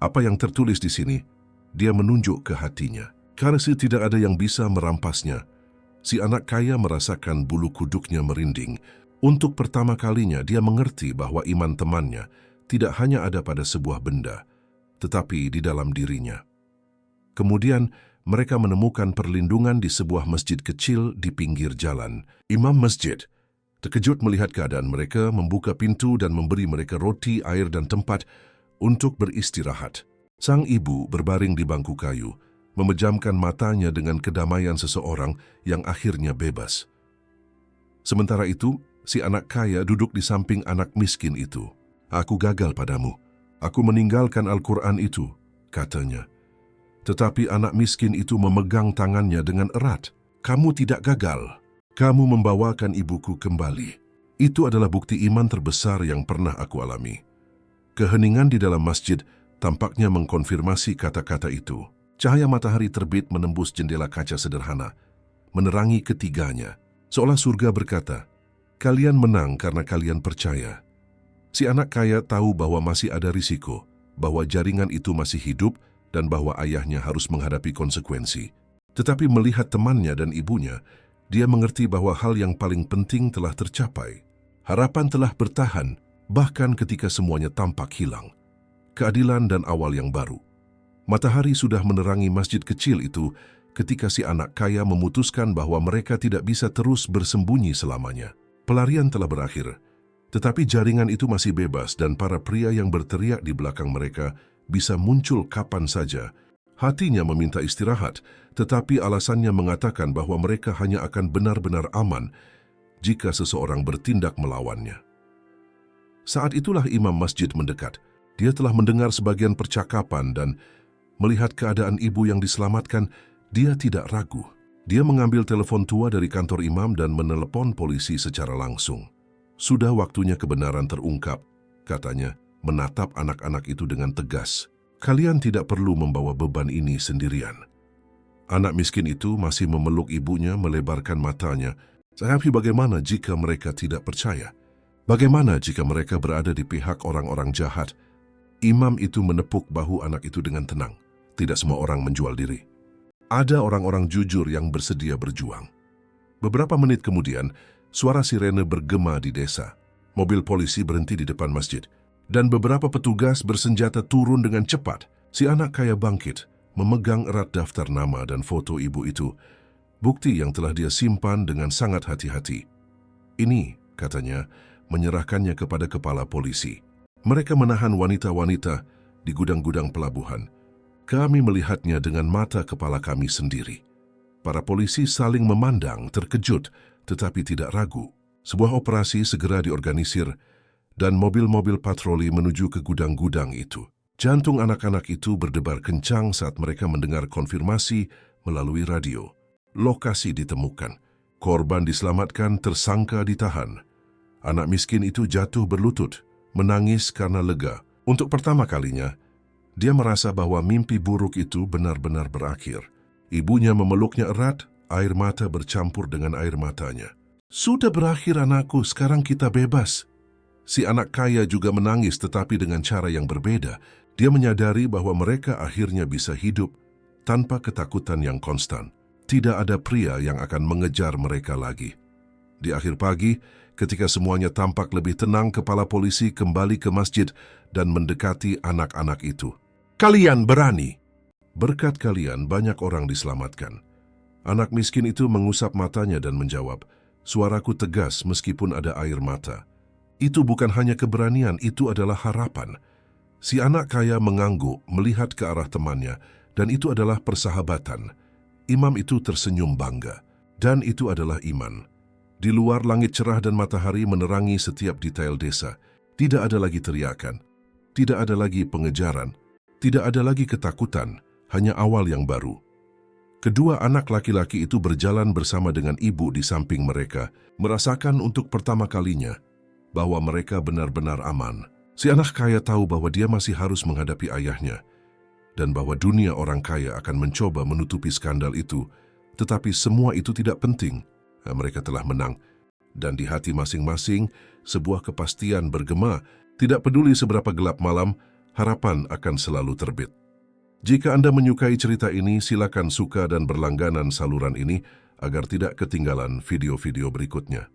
Apa yang tertulis di sini, dia menunjuk ke hatinya. Karena tidak ada yang bisa merampasnya. Si anak kaya merasakan bulu kuduknya merinding. Untuk pertama kalinya dia mengerti bahwa iman temannya tidak hanya ada pada sebuah benda, tetapi di dalam dirinya. Kemudian, mereka menemukan perlindungan di sebuah masjid kecil di pinggir jalan. Imam masjid, terkejut melihat keadaan mereka, membuka pintu dan memberi mereka roti, air, dan tempat untuk beristirahat. Sang ibu berbaring di bangku kayu, memejamkan matanya dengan kedamaian seseorang yang akhirnya bebas. Sementara itu, si anak kaya duduk di samping anak miskin itu. "Aku gagal padamu. Aku meninggalkan Al-Quran itu," katanya. Tetapi anak miskin itu memegang tangannya dengan erat. "Kamu tidak gagal. Kamu membawakan ibuku kembali." Itu adalah bukti iman terbesar yang pernah aku alami. Keheningan di dalam masjid tampaknya mengkonfirmasi kata-kata itu. Cahaya matahari terbit menembus jendela kaca sederhana, menerangi ketiganya. Seolah surga berkata, "Kalian menang karena kalian percaya." Si anak kaya tahu bahwa masih ada risiko, bahwa jaringan itu masih hidup, dan bahwa ayahnya harus menghadapi konsekuensi. Tetapi melihat temannya dan ibunya, dia mengerti bahwa hal yang paling penting telah tercapai. Harapan telah bertahan, bahkan ketika semuanya tampak hilang. Keadilan dan awal yang baru. Matahari sudah menerangi masjid kecil itu ketika si anak kaya memutuskan bahwa mereka tidak bisa terus bersembunyi selamanya. Pelarian telah berakhir, tetapi jaringan itu masih bebas dan para pria yang berteriak di belakang mereka bisa muncul kapan saja. Hatinya meminta istirahat, tetapi alasannya mengatakan bahwa mereka hanya akan benar-benar aman jika seseorang bertindak melawannya. Saat itulah imam masjid mendekat. Dia telah mendengar sebagian percakapan dan melihat keadaan ibu yang diselamatkan, dia tidak ragu. Dia mengambil telepon tua dari kantor imam dan menelepon polisi secara langsung. "Sudah waktunya kebenaran terungkap," katanya, menatap anak-anak itu dengan tegas. "Kalian tidak perlu membawa beban ini sendirian." Anak miskin itu masih memeluk ibunya, melebarkan matanya. Tapi bagaimana jika mereka tidak percaya? Bagaimana jika mereka berada di pihak orang-orang jahat? Imam itu menepuk bahu anak itu dengan tenang. Tidak semua orang menjual diri. Ada orang-orang jujur yang bersedia berjuang. Beberapa menit kemudian, suara sirene bergema di desa. Mobil polisi berhenti di depan masjid, dan beberapa petugas bersenjata turun dengan cepat. Si anak kaya bangkit, memegang erat daftar nama dan foto ibu itu, bukti yang telah dia simpan dengan sangat hati-hati. Ini, katanya, menyerahkannya kepada kepala polisi. Mereka menahan wanita-wanita di gudang-gudang pelabuhan. Kami melihatnya dengan mata kepala kami sendiri. Para polisi saling memandang, terkejut, tetapi tidak ragu. Sebuah operasi segera diorganisir dan mobil-mobil patroli menuju ke gudang-gudang itu. Jantung anak-anak itu berdebar kencang saat mereka mendengar konfirmasi melalui radio. Lokasi ditemukan, korban diselamatkan, tersangka ditahan. Anak miskin itu jatuh berlutut, menangis karena lega. Untuk pertama kalinya, dia merasa bahwa mimpi buruk itu benar-benar berakhir. Ibunya memeluknya erat, air mata bercampur dengan air matanya. "Sudah berakhir anakku, sekarang kita bebas." Si anak kaya juga menangis tetapi dengan cara yang berbeda. Dia menyadari bahwa mereka akhirnya bisa hidup tanpa ketakutan yang konstan. Tidak ada pria yang akan mengejar mereka lagi. Di akhir pagi, ketika semuanya tampak lebih tenang, kepala polisi kembali ke masjid dan mendekati anak-anak itu. "Kalian berani. Berkat kalian banyak orang diselamatkan." Anak miskin itu mengusap matanya dan menjawab, "Suaraku tegas meskipun ada air mata. Itu bukan hanya keberanian, itu adalah harapan." Si anak kaya mengangguk melihat ke arah temannya, dan itu adalah persahabatan. Imam itu tersenyum bangga, dan itu adalah iman. Di luar, langit cerah dan matahari menerangi setiap detail desa. Tidak ada lagi teriakan, tidak ada lagi pengejaran, tidak ada lagi ketakutan, hanya awal yang baru. Kedua anak laki-laki itu berjalan bersama dengan ibu di samping mereka, merasakan untuk pertama kalinya bahwa mereka benar-benar aman. Si anak kaya tahu bahwa dia masih harus menghadapi ayahnya, dan bahwa dunia orang kaya akan mencoba menutupi skandal itu, tetapi semua itu tidak penting. Mereka telah menang, dan di hati masing-masing sebuah kepastian bergema. Tidak peduli seberapa gelap malam, harapan akan selalu terbit. Jika Anda menyukai cerita ini, silakan suka dan berlangganan saluran ini agar tidak ketinggalan video-video berikutnya.